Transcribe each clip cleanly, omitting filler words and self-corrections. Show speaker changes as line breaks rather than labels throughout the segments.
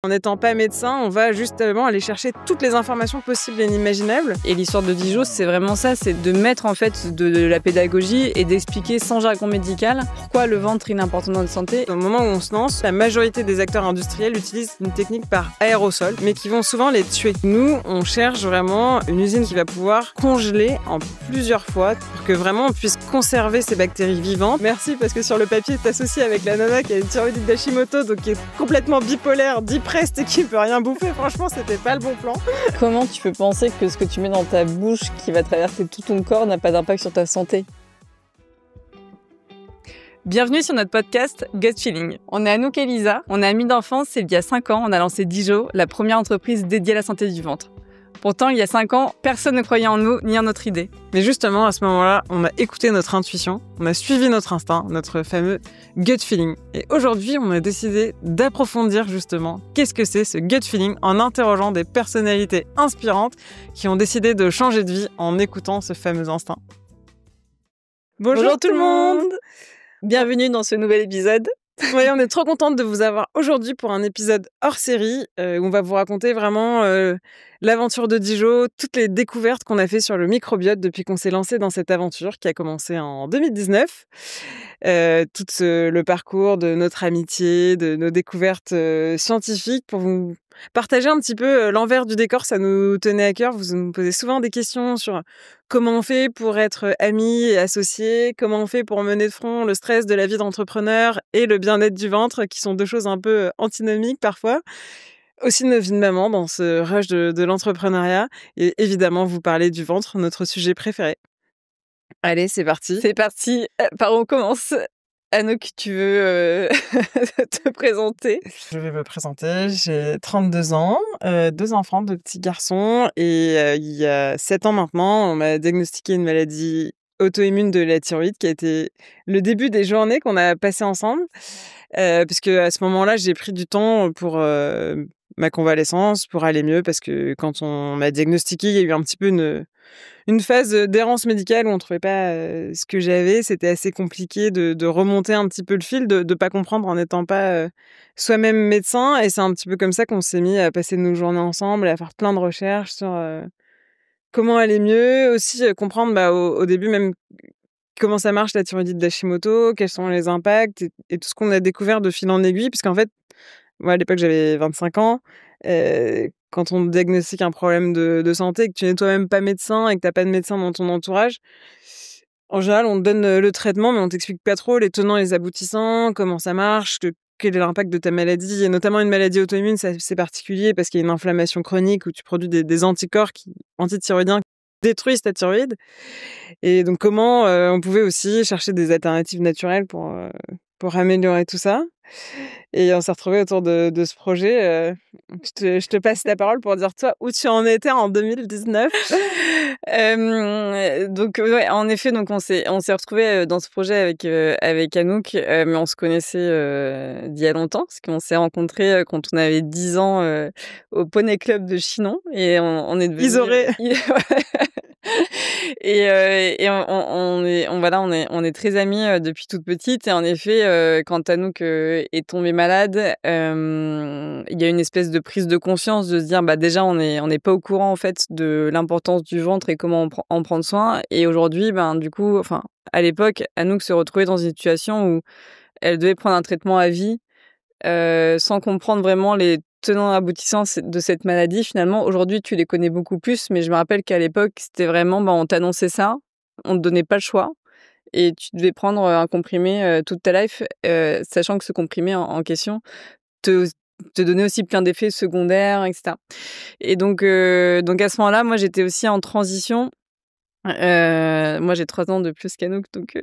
En n'étant pas médecin, on va justement aller chercher toutes les informations possibles et inimaginables.
Et l'histoire de Dijo, c'est vraiment ça, c'est de mettre en fait de la pédagogie et d'expliquer sans jargon médical pourquoi le ventre est important dans notre santé.
Au moment où on se lance, la majorité des acteurs industriels utilisent une technique par aérosol, mais qui vont souvent les tuer. Nous, on cherche vraiment une usine qui va pouvoir congeler en plusieurs fois pour que vraiment on puisse conserver ces bactéries vivantes. Merci, parce que sur le papier, tu t'associes avec la nana qui a une thyroïdite d'Hashimoto, donc qui est complètement bipolaire, preste et qui peut rien bouffer. Franchement, c'était pas le bon plan.
Comment tu peux penser que ce que tu mets dans ta bouche qui va traverser tout ton corps n'a pas d'impact sur ta santé? Bienvenue sur notre podcast Gut Feeling. On est Anouk et Lisa, on est amis d'enfance et il y a 5 ans, on a lancé Dijo, la première entreprise dédiée à la santé du ventre. Pourtant, il y a 5 ans, personne ne croyait en nous ni en notre idée.
Mais justement, à ce moment-là, on a écouté notre intuition, on a suivi notre instinct, notre fameux gut feeling. Et aujourd'hui, on a décidé d'approfondir justement qu'est-ce que c'est ce gut feeling en interrogeant des personnalités inspirantes qui ont décidé de changer de vie en écoutant ce fameux instinct.
Bonjour tout le monde! Bienvenue dans ce nouvel épisode.
Oui, on est trop contente de vous avoir aujourd'hui pour un épisode hors série où on va vous raconter vraiment l'aventure de Dijo, toutes les découvertes qu'on a fait sur le microbiote depuis qu'on s'est lancé dans cette aventure qui a commencé en 2019. Le parcours de notre amitié, de nos découvertes scientifiques pour vous partager un petit peu l'envers du décor. Ça nous tenait à cœur. Vous nous posez souvent des questions sur comment on fait pour être amis et associés, comment on fait pour mener de front le stress de la vie d'entrepreneur et le bien-être du ventre, qui sont deux choses un peu antinomiques parfois. Aussi nos vies de maman dans ce rush de l'entrepreneuriat. Et évidemment, vous parlez du ventre, notre sujet préféré. Allez, c'est parti.
C'est parti. Par où on commence? Anouk, tu veux te présenter?
Je vais me présenter. J'ai 32 ans, 2 enfants, 2 petits garçons. Et il y a 7 ans maintenant, on m'a diagnostiqué une maladie auto-immune de la thyroïde qui a été le début des journées qu'on a passées ensemble. Puisque à ce moment-là, j'ai pris du temps pour ma convalescence, pour aller mieux. Parce que quand on m'a diagnostiqué, il y a eu un petit peu une phase d'errance médicale où on trouvait pas ce que j'avais. C'était assez compliqué de remonter un petit peu le fil, de pas comprendre en n'étant pas soi-même médecin. Et c'est un petit peu comme ça qu'on s'est mis à passer nos journées ensemble, à faire plein de recherches sur comment aller mieux. Aussi comprendre au début même comment ça marche la thyroïdite d'Hashimoto, quels sont les impacts et tout ce qu'on a découvert de fil en aiguille. Puisqu'en fait, moi à l'époque j'avais 25 ans. Quand on te diagnostique un problème de santé et que tu n'es toi-même pas médecin et que tu n'as pas de médecin dans ton entourage, en général, on te donne le traitement, mais on t'explique pas trop les tenants et les aboutissants, comment ça marche, quel est l'impact de ta maladie. Et notamment une maladie auto-immune, c'est particulier parce qu'il y a une inflammation chronique où tu produis des anticorps antithyroïdiens qui détruisent ta thyroïde. Et donc, comment on pouvait aussi chercher des alternatives naturelles pour améliorer tout ça. Et on s'est retrouvés autour de ce projet. Je te passe la parole pour dire toi où tu en étais en 2019.
Donc ouais, en effet, donc on s'est retrouvés dans ce projet avec Anouk, mais on se connaissait d'il y a longtemps parce qu'on s'est rencontrés quand on avait 10 ans au Poney Club de Chinon et on est devenus
Isoré.
Et on est très amis depuis toute petite. Et en effet, quand Anouk est tombée malade, il y a une espèce de prise de conscience de se dire déjà on n'est pas au courant en fait de l'importance du ventre et comment en prendre soin. Et aujourd'hui, du coup, enfin à l'époque, Anouk se retrouvait dans une situation où elle devait prendre un traitement à vie sans comprendre vraiment les tenants aboutissants de cette maladie. Finalement, aujourd'hui, tu les connais beaucoup plus, mais je me rappelle qu'à l'époque, c'était vraiment, on t'annonçait ça, on te donnait pas le choix, et tu devais prendre un comprimé toute ta life, sachant que ce comprimé en question te donnait aussi plein d'effets secondaires, etc. Et donc à ce moment-là, moi, j'étais aussi en transition. Moi, j'ai 3 ans de plus qu'Anouk, donc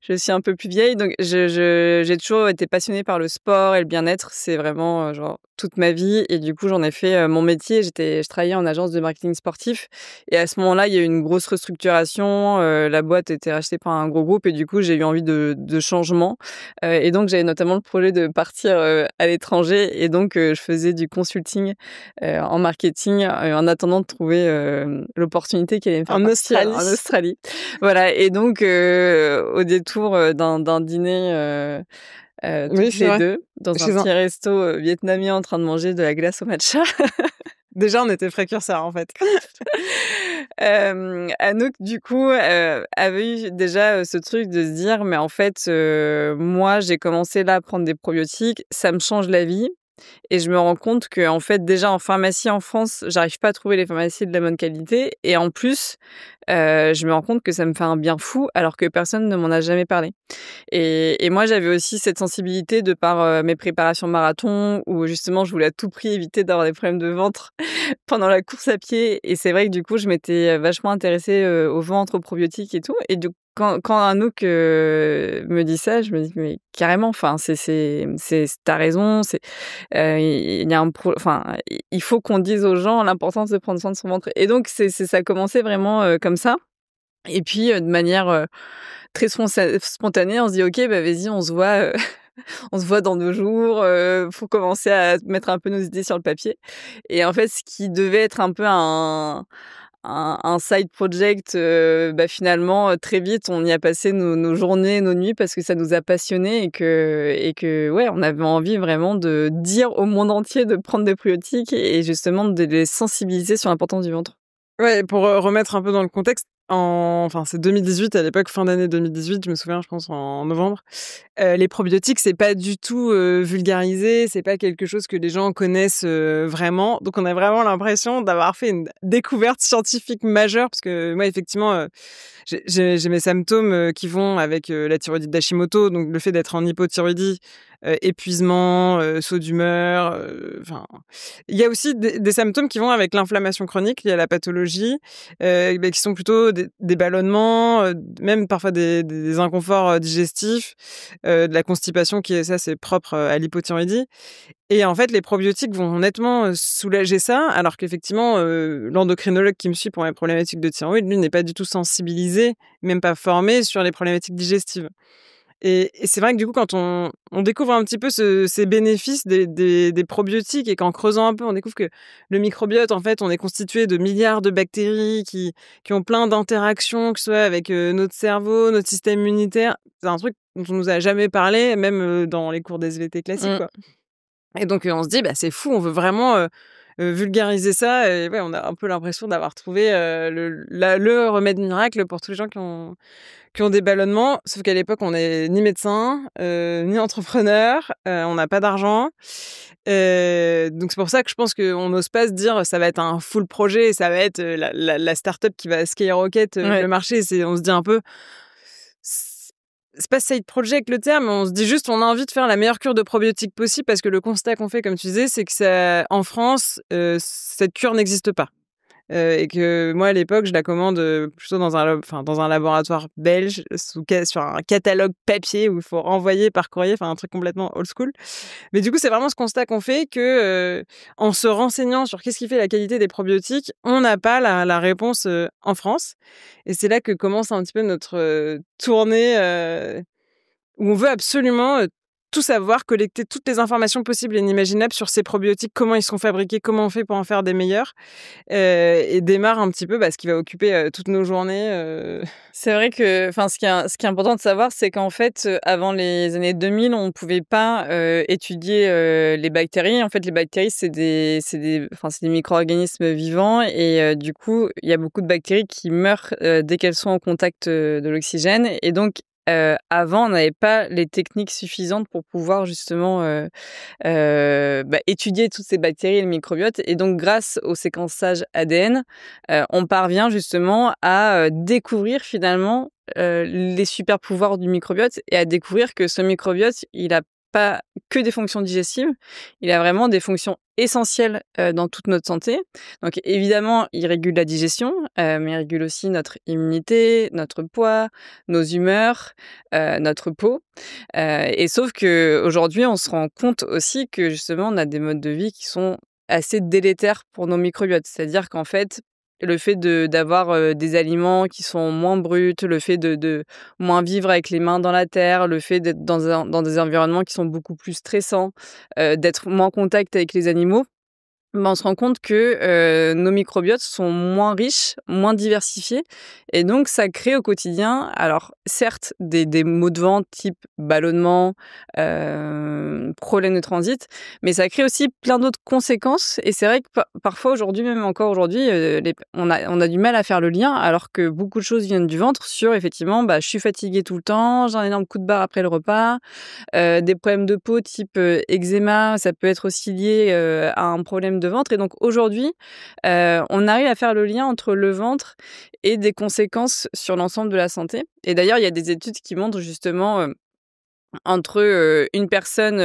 je suis un peu plus vieille. Donc j'ai toujours été passionnée par le sport et le bien-être. C'est vraiment genre toute ma vie. Et du coup, j'en ai fait mon métier. Je travaillais en agence de marketing sportif. Et à ce moment-là, il y a eu une grosse restructuration. La boîte a été rachetée par un gros groupe. Et du coup, j'ai eu envie de changement. Et donc, j'avais notamment le projet de partir à l'étranger. Et donc, je faisais du consulting en marketing en attendant de trouver l'opportunité qui allait me faire partir en Australie. Voilà. Et donc, au détour d'un dîner
Oui,
toutes
c'est
les
vrai.
2 dans un
Chez un
petit resto, vietnamien en train de manger de la glace au matcha.
Déjà, on était précurseurs, en fait.
Anouk, du coup, avait eu déjà, ce truc de se dire: «Mais en fait, moi, j'ai commencé là à prendre des probiotiques, ça me change la vie». Et je me rends compte que en fait, déjà en pharmacie en France, j'arrive pas à trouver les pharmacies de la bonne qualité et en plus, je me rends compte que ça me fait un bien fou alors que personne ne m'en a jamais parlé. Et moi, j'avais aussi cette sensibilité de par, mes préparations marathon où justement je voulais à tout prix éviter d'avoir des problèmes de ventre pendant la course à pied et c'est vrai que du coup, je m'étais, vachement intéressée, au ventre, aux probiotiques et tout et du quand Anouk, me dit ça, je me dis: «Mais carrément, enfin, tu raison, il y a un pro enfin, il faut qu'on dise aux gens l'importance de prendre soin de son ventre» et donc ça a commencé vraiment, comme ça et puis, de manière, très spontanée, on se dit: «OK, bah, vas-y, on se voit, on se voit dans 2 jours, faut commencer à mettre un peu nos idées sur le papier» et en fait, ce qui devait être un peu un side project, bah, finalement, très vite, on y a passé nos journées, nos nuits parce que ça nous a passionnés et que ouais, on avait envie vraiment de dire au monde entier de prendre des probiotiques et justement de les sensibiliser sur l'importance du ventre.
Ouais, pour, remettre un peu dans le contexte, enfin, c'est 2018 à l'époque, fin d'année 2018, je me souviens, je pense en novembre. Les probiotiques, c'est pas du tout, vulgarisé, c'est pas quelque chose que les gens connaissent, vraiment. Donc on a vraiment l'impression d'avoir fait une découverte scientifique majeure parce que moi, effectivement, j'ai mes symptômes, qui vont avec, la thyroïdite d'Hashimoto, donc le fait d'être en hypothyroïdie, épuisement, sauts d'humeur, enfin, il y a aussi des symptômes qui vont avec l'inflammation chronique liée à la pathologie, qui sont plutôt des ballonnements, même parfois des inconforts, digestifs, de la constipation qui est ça, c'est propre, à l'hypothyroïdie et en fait, les probiotiques vont nettement, soulager ça, alors qu'effectivement, l'endocrinologue qui me suit pour mes problématiques de thyroïde, lui, n'est pas du tout sensibilisé, même pas formé sur les problématiques digestives et c'est vrai que du coup, quand on découvre un petit peu ces bénéfices des probiotiques et qu'en creusant un peu, on découvre que le microbiote, en fait, on est constitué de milliards de bactéries qui ont plein d'interactions, que ce soit avec, notre cerveau, notre système immunitaire. C'est un truc dont on nous a jamais parlé, même, dans les cours d'SVT classiques,
Mmh.
quoi. Et donc, on se dit: «Bah, c'est fou, on veut vraiment, vulgariser ça» et ouais, on a un peu l'impression d'avoir trouvé, le remède miracle pour tous les gens qui ont des ballonnements. Sauf qu'à l'époque, on n'est ni médecin, ni entrepreneur, on n'a pas d'argent. Donc c'est pour ça que je pense qu'on n'ose pas se dire: «Ça va être un full projet, ça va être, la start-up qui va skyrocket, le
Ouais.
marché». On se dit un peu C c'est pas side project le terme, on se dit juste: «On a envie de faire la meilleure cure de probiotiques possible» parce que le constat qu'on fait, comme tu disais, c'est que ça en France, cette cure n'existe pas. Et que moi, à l'époque, je la commande, plutôt dans un laboratoire belge sur un catalogue papier où il faut renvoyer par courrier, enfin un truc complètement old school. Mais du coup, c'est vraiment ce constat qu'on fait que, en se renseignant sur qu'est-ce qui fait la qualité des probiotiques, on n'a pas la réponse, en France et c'est là que commence un petit peu notre, tournée, où on veut absolument, tout savoir, collecter toutes les informations possibles et inimaginables sur ces probiotiques, comment ils sont fabriqués, comment on fait pour en faire des meilleurs, et démarre un petit peu, ce qui va occuper, toutes nos journées,
C'est vrai que enfin, ce qui est important de savoir, c'est qu'en fait, avant les années 2000, on ne pouvait pas, étudier, les bactéries. En fait, les bactéries, c'est des micro-organismes vivants et du coup, il y a beaucoup de bactéries qui meurent, dès qu'elles sont en contact, de l'oxygène et donc avant, on n'avait pas les techniques suffisantes pour pouvoir justement, étudier toutes ces bactéries et le microbiote et donc grâce au séquençage ADN, on parvient justement à, découvrir finalement, les super pouvoirs du microbiote et à découvrir que ce microbiote, il a pas que des fonctions digestives, il a vraiment des fonctions essentielles, dans toute notre santé. Donc évidemment, il régule la digestion, mais il régule aussi notre immunité, notre poids, nos humeurs, notre peau. Et sauf qu'aujourd'hui, on se rend compte aussi que justement, on a des modes de vie qui sont assez délétères pour nos microbiotes. C'est-à-dire qu'en fait, le fait d'avoir, des aliments qui sont moins bruts, le fait de moins vivre avec les mains dans la terre, le fait d'être dans des environnements qui sont beaucoup plus stressants, d'être moins en contact avec les animaux, On se rend compte que, nos microbiotes sont moins riches, moins diversifiés et donc ça crée au quotidien, alors certes des maux de ventre type ballonnement, problèmes de transit, mais ça crée aussi plein d'autres conséquences et c'est vrai que parfois aujourd'hui, même encore aujourd'hui, les on a du mal à faire le lien alors que beaucoup de choses viennent du ventre sur effectivement, bah, je suis fatiguée tout le temps, j'ai un énorme coup de barre après le repas, des problèmes de peau type, eczéma, ça peut être aussi lié, à un problème de ventre et donc aujourd'hui, on arrive à faire le lien entre le ventre et des conséquences sur l'ensemble de la santé et d'ailleurs, il y a des études qui montrent justement, entre, une personne,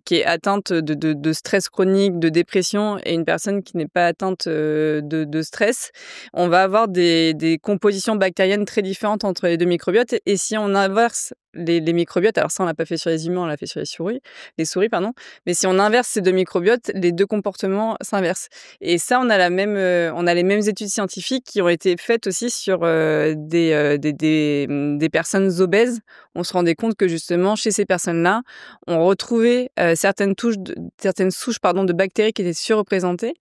qui est atteinte de stress chronique, de dépression et une personne qui n'est pas atteinte, de stress, on va avoir des compositions bactériennes très différentes entre les 2 microbiotes et si on inverse les microbiotes, alors ça on l'a pas fait sur les humains, on l'a fait sur les souris pardon, mais si on inverse ces 2 microbiotes, les 2 comportements s'inversent et ça on a les mêmes études scientifiques qui ont été faites aussi sur, des personnes obèses. On se rendait compte que justement chez ces personnes-là, on retrouvait, certaines souches pardon de bactéries qui étaient surreprésentées,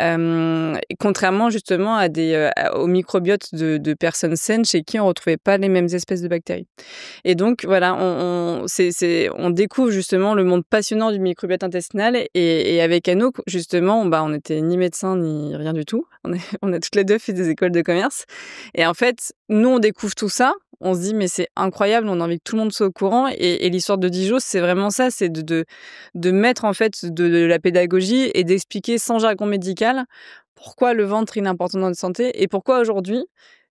et contrairement justement à aux microbiotes de personnes saines chez qui on retrouvait pas les mêmes espèces de bactéries. Et donc voilà, on découvre justement le monde passionnant du microbiote intestinal et avec Anouk justement, bah, on n'était ni médecins ni rien du tout. On a toutes les 2 fait des écoles de commerce et en fait, nous on découvre tout ça, on se dit: «Mais c'est incroyable, on a envie que tout le monde soit au courant» et l'histoire de Dijon, c'est vraiment ça, c'est de mettre en fait de la pédagogie et d'expliquer sans jargon médical pourquoi le ventre il est important dans notre santé et pourquoi aujourd'hui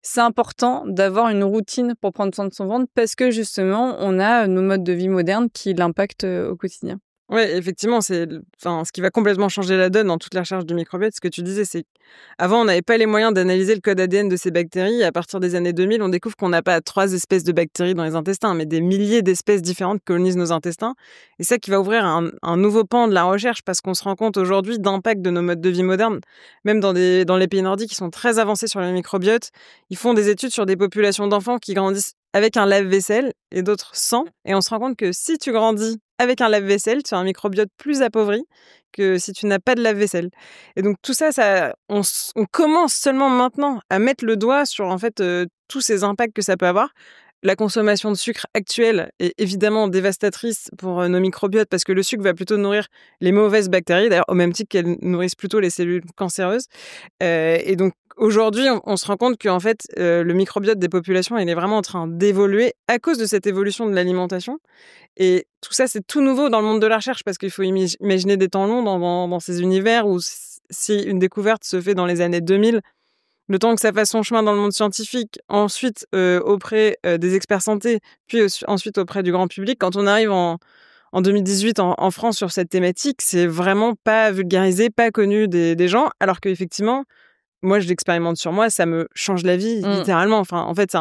c'est important d'avoir une routine pour prendre soin de son ventre parce que justement, on a nos modes de vie modernes qui l'impactent, au quotidien.
Ouais, effectivement, ce qui va complètement changer la donne dans toute la recherche du microbiote, ce que tu disais, c'est qu'avant, on n'avait pas les moyens d'analyser le code ADN de ces bactéries. Et à partir des années 2000, on découvre qu'on n'a pas 3 espèces de bactéries dans les intestins, mais des milliers d'espèces différentes colonisent nos intestins. Et ça qui va ouvrir un nouveau pan de la recherche parce qu'on se rend compte aujourd'hui d'impact de nos modes de vie modernes. Même dans les pays nordiques qui sont très avancés sur le microbiote, ils font des études sur des populations d'enfants qui grandissent avec un lave-vaisselle et d'autres sans. Et on se rend compte que si tu grandis avec un lave-vaisselle, tu as un microbiote plus appauvri que si tu n'as pas de lave-vaisselle. Et donc tout ça, on commence seulement maintenant à mettre le doigt sur en fait tous ces impacts que ça peut avoir. La consommation de sucre actuelle est évidemment dévastatrice pour nos microbiotes parce que le sucre va plutôt nourrir les mauvaises bactéries, d'ailleurs au même titre qu'elles nourrissent plutôt les cellules cancéreuses. Et donc aujourd'hui, on se rend compte qu'en fait, le microbiote des populations, il est vraiment en train d'évoluer à cause de cette évolution de l'alimentation. Et tout ça, c'est tout nouveau dans le monde de la recherche parce qu'il faut imaginer des temps longs dans ces univers où si une découverte se fait dans les années 2000, le temps que ça fasse son chemin dans le monde scientifique, ensuite auprès des experts santé, puis ensuite auprès du grand public, quand on arrive en 2018 en France sur cette thématique, c'est vraiment pas vulgarisé, pas connu des gens, alors qu'effectivement, moi je l'expérimente sur moi, ça me change la vie
Mmh.
littéralement. Enfin, en fait,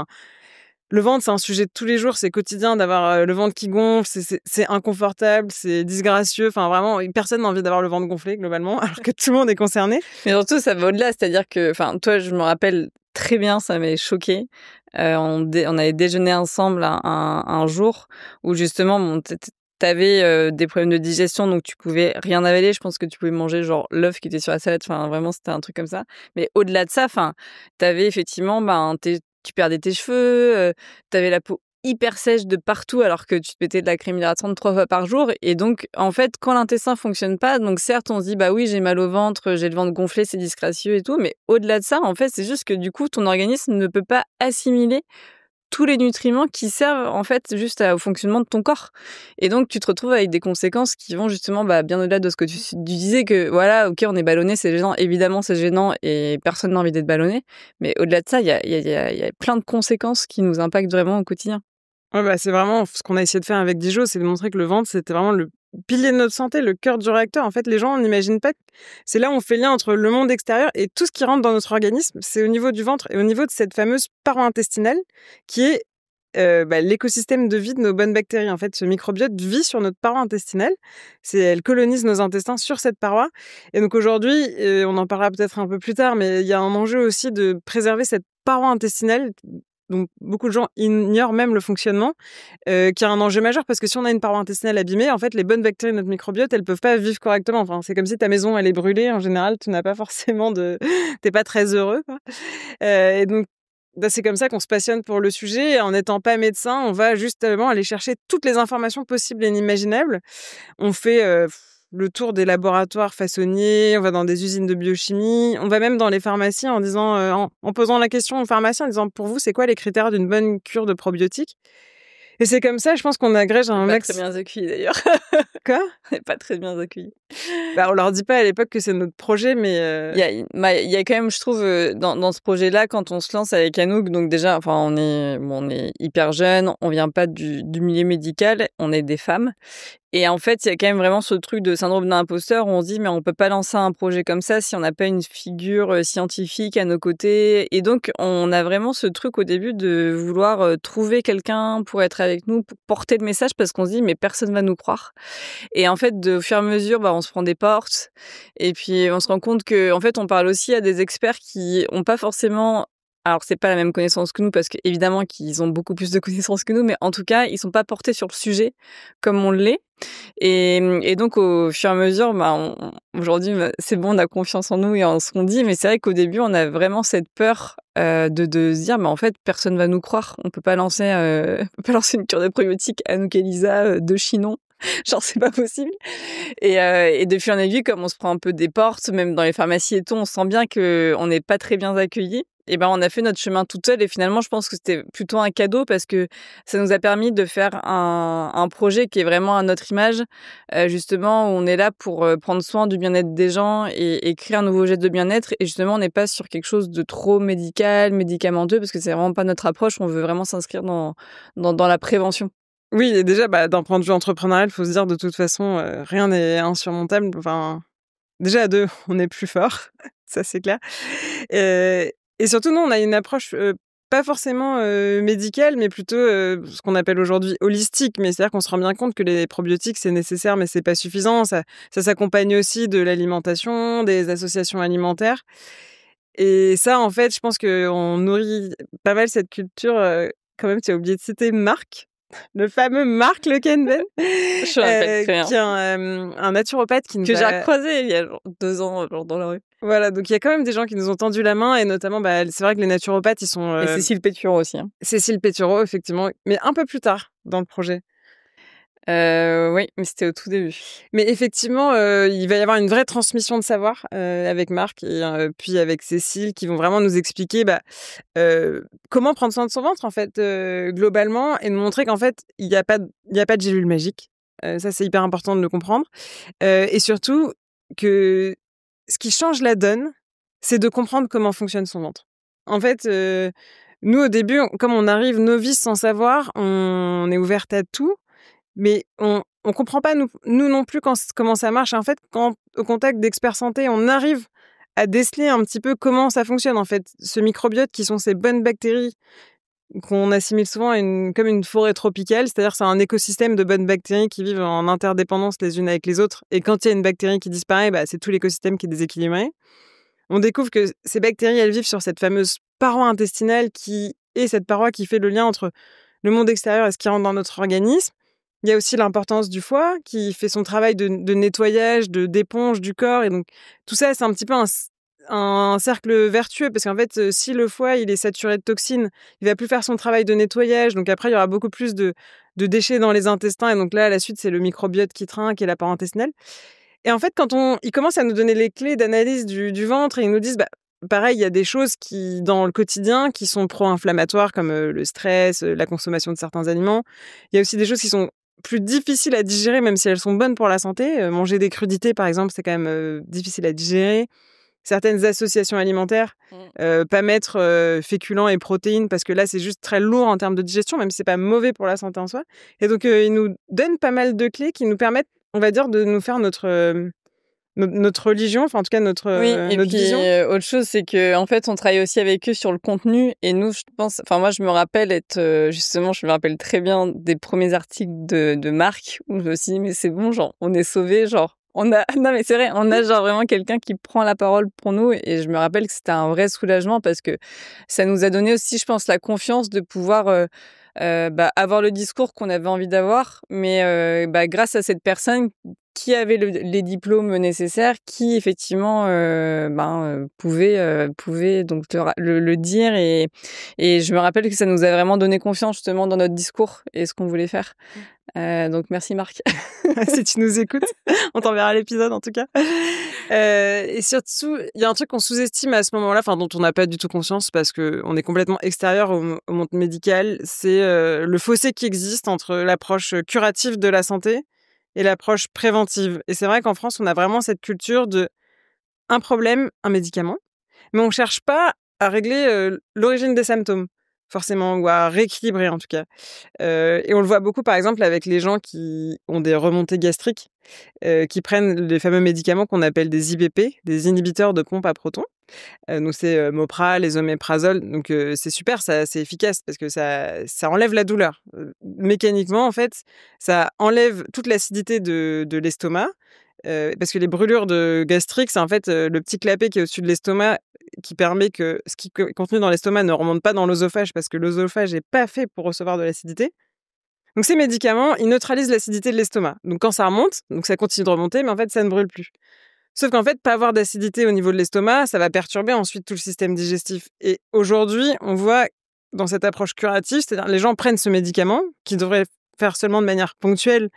le ventre, c'est un sujet de tous les jours, c'est quotidien d'avoir, le ventre qui gonfle, c'est inconfortable, c'est disgracieux, enfin vraiment, personne n'a envie d'avoir le ventre gonflé globalement, alors que tout le monde est concerné.
Mais surtout, ça va au-delà, c'est-à-dire que enfin, toi, je me rappelle très bien, ça m'avait choquée, on avait déjeuné ensemble un jour où justement, bon, tu avais, des problèmes de digestion, donc tu pouvais rien avaler. Je pense que tu pouvais manger genre l'œuf qui était sur la salade, enfin vraiment, c'était un truc comme ça. Mais au-delà de ça, enfin, tu avais effectivement, ben, tu perdais tes cheveux, tu avais la peau hyper sèche de partout alors que tu te mettais de la crème hydratante 3 fois par jour et donc en fait, quand l'intestin fonctionne pas, donc certes, on se dit: «Bah oui, j'ai mal au ventre, j'ai le ventre gonflé, c'est disgracieux et tout», mais au-delà de ça, en fait, c'est juste que du coup, ton organisme ne peut pas assimiler tous les nutriments qui servent en fait juste au fonctionnement de ton corps et donc tu te retrouves avec des conséquences qui vont justement, bah, bien au-delà de ce que tu disais que voilà, OK, on est ballonné, c'est gênant. Évidemment, c'est gênant et personne n'a envie d'être ballonné, mais au-delà de ça, il y a plein de conséquences qui nous impactent vraiment au quotidien.
Ouais, bah, c'est vraiment ce qu'on a essayé de faire avec Dijon, c'est de montrer que le ventre, c'était vraiment le pilier de notre santé, le cœur du réacteur. En fait, les gens n'imaginent pas que c'est là où on fait le lien entre le monde extérieur et tout ce qui rentre dans notre organisme. C'est au niveau du ventre et au niveau de cette fameuse paroi intestinale qui est l'écosystème de vie de nos bonnes bactéries. En fait, ce microbiote vit sur notre paroi intestinale. Elle colonise nos intestins sur cette paroi. Et donc aujourd'hui, on en parlera peut-être un peu plus tard, mais il y a un enjeu aussi de préserver cette paroi intestinale dont beaucoup de gens ignorent même le fonctionnement, qui est un enjeu majeur parce que si on a une paroi intestinale abîmée, en fait, les bonnes bactéries de notre microbiote, elles peuvent pas vivre correctement. Enfin, c'est comme si ta maison, elle est brûlée. En général, tu n'as pas forcément de t'es pas très heureux, quoi. Et donc, bah, c'est comme ça qu'on se passionne pour le sujet. Et en n'étant pas médecin, on va justement aller chercher toutes les informations possibles et inimaginables. On fait le tour des laboratoires façonniers, on va dans des usines de biochimie, on va même dans les pharmacies en disant, en posant la question aux pharmaciens en disant: «Pour vous, c'est quoi les critères d'une bonne cure de probiotiques?» Et c'est comme ça, je pense qu'on agrège
On
un
est pas très
max.
bien accueillis d'ailleurs.
Quoi?
On est pas très bien accueillis.
Bah, on leur dit pas à l'époque que c'est notre projet, mais
Il y a quand même, je trouve, dans ce projet-là, quand on se lance avec Anouk, donc déjà, enfin, on est hyper jeunes, on vient pas du milieu médical, on est des femmes. Et en fait, il y a quand même vraiment ce truc de syndrome d'imposteur où on se dit: «Mais on peut pas lancer un projet comme ça si on n'a pas une figure, scientifique à nos côtés». Et donc on a vraiment ce truc au début de vouloir, trouver quelqu'un pour être avec nous, pour porter le message parce qu'on se dit: «Mais personne va nous croire». Et en fait, au fur et à mesure, bah, on se prend des portes et puis on se rend compte qu'en fait, on parle aussi à des experts qui ont pas forcément, alors c'est pas la même connaissance que nous parce qu'évidemment qu'ils ont beaucoup plus de connaissances que nous, mais en tout cas, ils sont pas portés sur le sujet comme on l'est. Et donc au fur et à mesure, bah, aujourd'hui, bah, c'est bon, on a confiance en nous et en ce qu'on dit, mais c'est vrai qu'au début, on a vraiment cette peur, de se dire: «Mais en fait, personne va nous croire. On peut pas lancer, on peut pas lancer une cure de probiotiques Anouk et Lisa, de Chinon». Genre, c'est pas possible. Et de fil en aiguille, comme on se prend un peu des portes, même dans les pharmacies et tout, on sent bien qu'on n'est pas très bien accueillis. Et ben, on a fait notre chemin toute seule et finalement, je pense que c'était plutôt un cadeau parce que ça nous a permis de faire un projet qui est vraiment à notre image, justement, où on est là pour, prendre soin du bien-être des gens et créer un nouveau geste de bien-être. Et justement, on n'est pas sur quelque chose de trop médical, médicamenteux, parce que c'est vraiment pas notre approche. On veut vraiment s'inscrire dans la prévention.
oui, et déjà, bah, d'un point de vue entrepreneurial, faut se dire de toute façon, rien n'est insurmontable. Enfin, déjà à 2, on est plus fort, ça c'est clair. Et surtout, nous, on a une approche, pas forcément, médicale, mais plutôt, ce qu'on appelle aujourd'hui holistique. Mais c'est-à-dire qu'on se rend bien compte que les probiotiques, c'est nécessaire, mais c'est pas suffisant. Ça s'accompagne aussi de l'alimentation, des associations alimentaires. Et ça, en fait, je pense qu'on nourrit pas mal cette culture, quand même, tu as oublié de citer Marc, le fameux Marc Lequenben,
Je me rappelle très bien.
qui est un naturopathe qui nous
Que j'ai
a.
recroisé il y a genre 2 ans, genre dans la rue.
Voilà, donc il y a quand même des gens qui nous ont tendu la main et notamment, bah, c'est vrai que les naturopathes, ils sont,
Et Cécile Pétureau aussi, hein.
Cécile Pétureau, effectivement, mais un peu plus tard dans le projet.
Oui, mais c'était au tout début.
Mais effectivement, il va y avoir une vraie transmission de savoir, avec Marc et puis avec Cécile qui vont vraiment nous expliquer, bah, comment prendre soin de son ventre, en fait, globalement et nous montrer qu'en fait, il y a pas de gélule magique. Ça, c'est hyper important de le comprendre, et surtout que ce qui change la donne, c'est de comprendre comment fonctionne son ventre. En fait, nous, au début, comme on arrive novice sans savoir, on est ouverte à tout, mais on comprend pas nous non plus comment ça marche. En fait, quand au contact d'experts santé, on arrive à déceler un petit peu comment ça fonctionne, en fait. Ce microbiote qui sont ces bonnes bactéries qu'on assimile souvent à comme une forêt tropicale, c'est-à-dire c'est un écosystème de bonnes bactéries qui vivent en interdépendance les unes avec les autres et quand il y a une bactérie qui disparaît, bah, c'est tout l'écosystème qui est déséquilibré. On découvre que ces bactéries, elles vivent sur cette fameuse paroi intestinale qui est cette paroi qui fait le lien entre le monde extérieur et ce qui rentre dans notre organisme. Il y a aussi l'importance du foie qui fait son travail de nettoyage, d'éponge du corps et donc tout ça, c'est un petit peu un cercle vertueux parce qu'en fait, si le foie, il est saturé de toxines, il va plus faire son travail de nettoyage, donc après il y aura beaucoup plus de déchets dans les intestins et donc là, à la suite, c'est le microbiote qui trinque et la paroi intestinale. Et en fait, quand ils commencent à nous donner les clés d'analyse du ventre et ils nous disent, bah, pareil, il y a des choses qui, dans le quotidien, qui sont pro-inflammatoires comme le stress, la consommation de certains aliments. Il y a aussi des choses qui sont plus difficiles à digérer, même si elles sont bonnes pour la santé. Manger des crudités, par exemple, c'est quand même difficile à digérer. Certaines associations alimentaires, pas mettre féculents et protéines parce que là, c'est juste très lourd en termes de digestion, même si c'est pas mauvais pour la santé en soi. Et donc, ils nous donnent pas mal de clés qui nous permettent, on va dire, de nous faire notre religion, enfin en tout cas
Oui, et
notre
puis,
vision.
autre chose, c'est qu'en fait, on travaille aussi avec eux sur le contenu et nous, je pense, enfin moi, je me rappelle être, justement, je me rappelle très bien des premiers articles de Marc où je me suis dit: «Mais c'est bon, genre, on est sauvés, genre, Non, mais c'est vrai, on a genre vraiment quelqu'un qui prend la parole pour nous et je me rappelle que c'était un vrai soulagement parce que ça nous a donné aussi, je pense, la confiance de pouvoir, avoir le discours qu'on avait envie d'avoir, mais grâce à cette personne qui avait les diplômes nécessaires, qui effectivement, pouvait donc le dire et je me rappelle que ça nous a vraiment donné confiance justement dans notre discours et ce qu'on voulait faire. Donc merci Marc.
Si tu nous écoutes, on t'enverra l'épisode en tout cas. Et surtout, il y a un truc qu'on sous-estime à ce moment-là, enfin dont on n'a pas du tout conscience parce qu'on est complètement extérieur au monde médical, c'est le fossé qui existe entre l'approche curative de la santé et l'approche préventive. Et c'est vrai qu'en France, on a vraiment cette culture de un problème, un médicament, mais on cherche pas à régler l'origine des symptômes, forcément, ou à rééquilibrer en tout cas. Et on le voit beaucoup, par exemple, avec les gens qui ont des remontées gastriques, qui prennent les fameux médicaments qu'on appelle des IBP, des inhibiteurs de pompe à protons. Donc c'est, Mopral, les oméprazole, donc c'est super, ça c'est efficace parce que ça enlève la douleur. Mécaniquement, en fait, ça enlève toute l'acidité de l'estomac, parce que les brûlures gastriques, c'est en fait, le petit clapet qui est au-dessus de l'estomac qui permet que ce qui est contenu dans l'estomac ne remonte pas dans l'œsophage parce que l'œsophage est pas fait pour recevoir de l'acidité. Donc ces médicaments, ils neutralisent l'acidité de l'estomac. Donc quand ça remonte, donc ça continue de remonter, mais en fait, ça ne brûle plus. Sauf qu'en fait, pas avoir d'acidité au niveau de l'estomac, ça va perturber ensuite tout le système digestif. Et aujourd'hui, on voit dans cette approche curative, c'est-à-dire les gens prennent ce médicament qui devrait faire seulement de manière ponctuelle.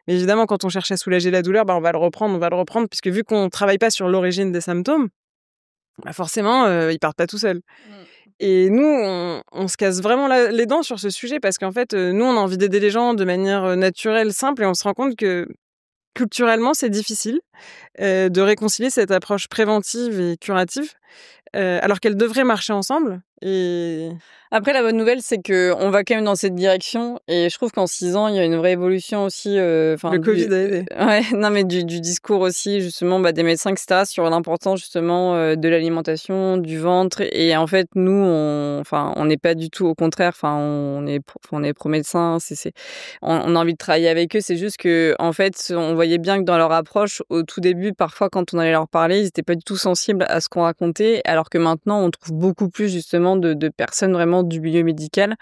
Mais évidemment, quand on cherche à soulager la douleur, on va le reprendre, puisque vu qu'on ne travaille pas sur l'origine des symptômes, forcément, ils partent pas tout seuls. Et nous, on se casse vraiment les dents sur ce sujet parce qu'en fait, nous, on a envie d'aider les gens de manière naturelle, simple, et on se rend compte que culturellement, c'est difficile de réconcilier cette approche préventive et curative, alors qu'elles devraient marcher ensemble. Et
Après, la bonne nouvelle, c'est que on va quand même dans cette direction et je trouve qu'en 6 ans, il y a une vraie évolution aussi,
le Covid a aidé.
ouais, non, mais du discours aussi, justement, des médecins, et cetera, sur l'importance, justement, de l'alimentation, du ventre et en fait, nous, on n'est pas du tout au contraire, on est pro-médecins, on a envie de travailler avec eux. C'est juste qu'en fait, on voyait bien que dans leur approche, au tout début, parfois, quand on allait leur parler, ils étaient pas du tout sensibles à ce qu'on racontait, alors que maintenant, on trouve beaucoup plus, justement, de personnes vraiment du milieu médical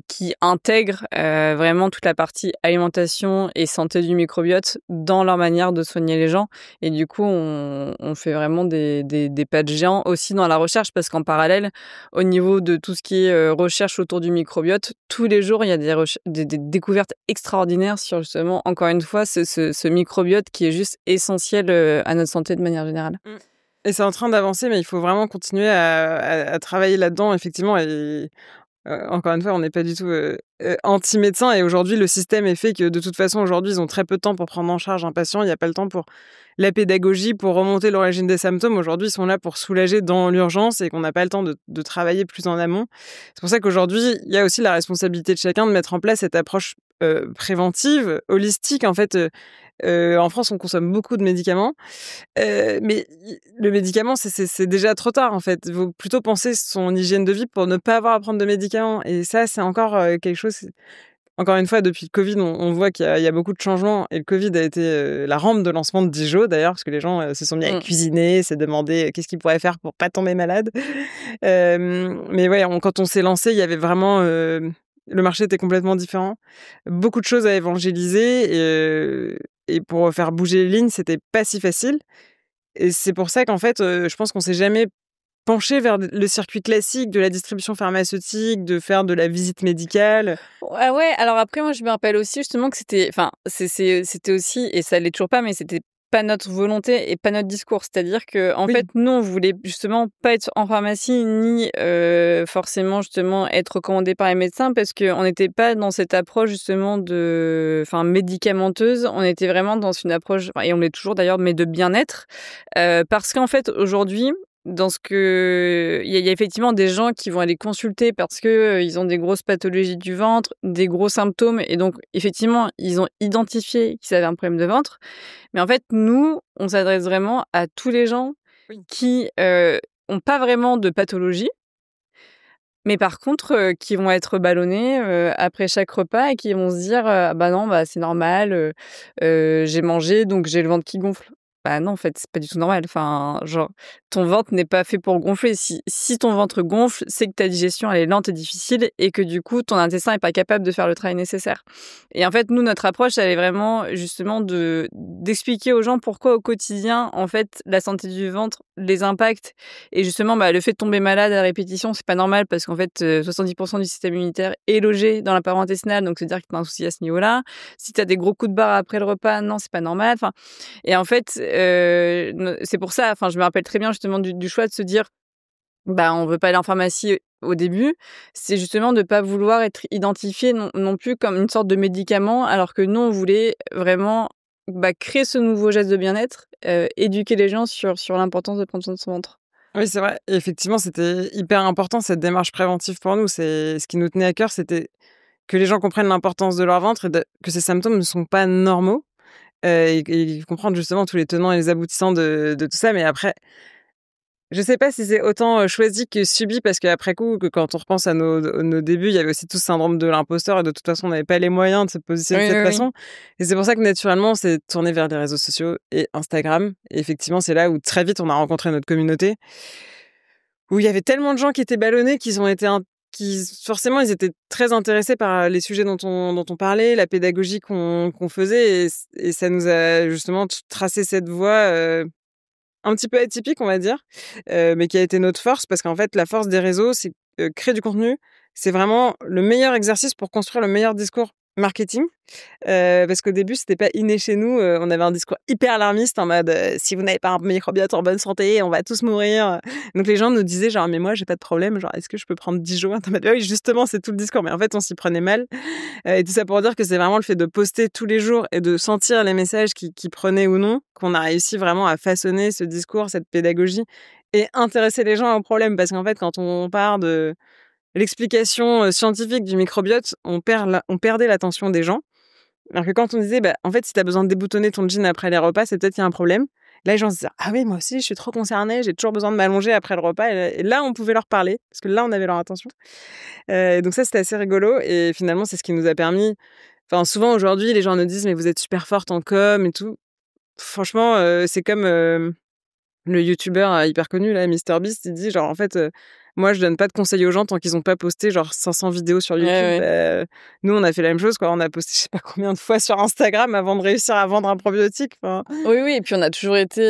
qui intègrent vraiment toute la partie alimentation et santé du microbiote dans leur manière de soigner les gens. Et du coup, on fait vraiment des pas de géant aussi dans la recherche parce qu'en parallèle, au niveau de tout ce qui est recherche autour du microbiote, tous les jours, il y a des découvertes extraordinaires sur justement, encore une fois, ce microbiote qui est juste essentiel à notre santé de manière générale.
Et c'est en train d'avancer, mais il faut vraiment continuer à travailler là-dedans, effectivement. Et encore une fois, on n'est pas du tout anti-médecin. Et aujourd'hui, le système est fait que de toute façon, aujourd'hui, ils ont très peu de temps pour prendre en charge un patient. Il n'y a pas le temps pour la pédagogie, pour remonter l'origine des symptômes. Aujourd'hui, ils sont là pour soulager dans l'urgence et qu'on n'a pas le temps de travailler plus en amont. C'est pour ça qu'aujourd'hui, il y a aussi la responsabilité de chacun de mettre en place cette approche préventive, holistique. En fait, en France, on consomme beaucoup de médicaments. Mais le médicament, c'est déjà trop tard, en fait. Il faut plutôt penser son hygiène de vie pour ne pas avoir à prendre de médicaments. Et ça, c'est encore quelque chose. Encore une fois, depuis le Covid, on voit qu'il y a beaucoup de changements. Et le Covid a été la rampe de lancement de Dijon, d'ailleurs, parce que les gens se sont mis à cuisiner, se demander qu'est-ce qu'ils pourraient faire pour pas tomber malade. Mais ouais, quand on s'est lancé, il y avait vraiment. Le marché était complètement différent. Beaucoup de choses à évangéliser. Et pour faire bouger les lignes, c'était pas si facile. Et c'est pour ça qu'en fait, je pense qu'on s'est jamais penché vers le circuit classique de la distribution pharmaceutique, de faire de la visite médicale.
Ouais, ouais, alors après, moi, je me rappelle aussi justement que c'était aussi, et ça l'est toujours pas, mais c'était pas notre volonté et pas notre discours. C'est-à-dire que en
Oui.
fait, nous, on voulait justement pas être en pharmacie ni forcément justement être recommandé par les médecins parce qu'on n'était pas dans cette approche justement médicamenteuse. On était vraiment dans une approche, et on l'est toujours d'ailleurs, mais de bien-être. Parce qu'en fait, aujourd'hui, il y a effectivement des gens qui vont aller consulter parce que ils ont des grosses pathologies du ventre, des gros symptômes et donc effectivement, ils ont identifié qu'ils avaient un problème de ventre. Mais en fait, nous, on s'adresse vraiment à tous les gens qui ont pas vraiment de pathologie, Mais par contre, qui vont être ballonnés, après chaque repas et qui vont se dire: «Bah non, bah, c'est normal, j'ai mangé donc j'ai le ventre qui gonfle». Bah non, en fait, c'est pas du tout normal. Enfin, genre, ton ventre n'est pas fait pour gonfler. Si ton ventre gonfle, c'est que ta digestion, elle est lente et difficile et que du coup, ton intestin est pas capable de faire le travail nécessaire. Et en fait, nous, notre approche, elle est vraiment justement d'expliquer aux gens pourquoi au quotidien, en fait, la santé du ventre les impacte et justement, bah, le fait de tomber malade à répétition, c'est pas normal parce qu'en fait, 70 du système immunitaire est logé dans la paroi intestinale, donc c'est-à-dire que tu as un souci à ce niveau-là. Si tu as des gros coups de barre après le repas, non, c'est pas normal. Enfin, et en fait, c'est pour ça, enfin, je me rappelle très bien justement du choix de se dire: «Bah, on veut pas aller en pharmacie au début». C'est justement de pas vouloir être identifié non plus comme une sorte de médicament, alors que nous, on voulait vraiment, bah, créer ce nouveau geste de bien-être, éduquer les gens sur l'importance de prendre soin de son ventre.
Oui, c'est vrai. Et effectivement, c'était hyper important cette démarche préventive pour nous. C'est ce qui nous tenait à cœur, c'était que les gens comprennent l'importance de leur ventre et que ces symptômes ne sont pas normaux, et comprendre justement tous les tenants et les aboutissants de tout ça. Mais après, je sais pas si c'est autant, choisi que subi parce qu'après coup, que quand on repense à nos débuts, il y avait aussi tout ce syndrome de l'imposteur et de toute façon, on n'avait pas les moyens de se positionner de
Oui,
cette
oui, oui.
façon. Et c'est pour ça que naturellement, on s'est tourné vers les réseaux sociaux et Instagram. Et effectivement, c'est là où très vite, on a rencontré notre communauté, où il y avait tellement de gens qui étaient ballonnés qu'ils ont été qui forcément, ils étaient très intéressés par les sujets dont on parlait, la pédagogie qu'on faisait et ça nous a justement tracé cette voie, un petit peu atypique, on va dire, mais qui a été notre force parce qu'en fait, la force des réseaux, c'est, créer du contenu. C'est vraiment le meilleur exercice pour construire le meilleur discours marketing, parce qu'au début, c'était pas inné chez nous, on avait un discours hyper alarmiste en mode, «Si vous n'avez pas un microbiote en bonne santé, on va tous mourir», donc les gens nous disaient genre: «Mais moi, j'ai pas de problème, genre, est-ce que je peux prendre 10 jours?» Tu en mode: «Ah oui, justement, c'est tout le discours», mais en fait, on s'y prenait mal, et tout ça pour dire que c'est vraiment le fait de poster tous les jours et de sentir les messages qui prenaient ou non, qu'on a réussi vraiment à façonner ce discours, cette pédagogie et intéresser les gens au problème. Parce qu'en fait, quand on part de l'explication, scientifique du microbiote, on perdait l'attention des gens. Alors que quand on disait: «Bah, en fait, si tu as besoin de déboutonner ton jean après les repas, c'est peut-être qu'il y a un problème». Là, les gens se disaient: «Ah oui, moi aussi, je suis trop concernée, j'ai toujours besoin de m'allonger après le repas», et là, on pouvait leur parler parce que là, on avait leur attention. Et donc ça, c'était assez rigolo et finalement, c'est ce qui nous a permis, enfin, souvent aujourd'hui, les gens nous disent: «Mais vous êtes super forte en com et tout». Franchement, c'est comme, le youtubeur, hyper connu là, MrBeast, il dit genre: «En fait, moi je donne pas de conseils aux gens tant qu'ils ont pas posté genre 500 vidéos sur
Ouais,
YouTube».
ouais.
Nous on a fait la même chose quoi, on a posté je sais pas combien de fois sur Instagram avant de réussir à vendre un probiotique, enfin.
Oui, oui, et puis on a toujours été,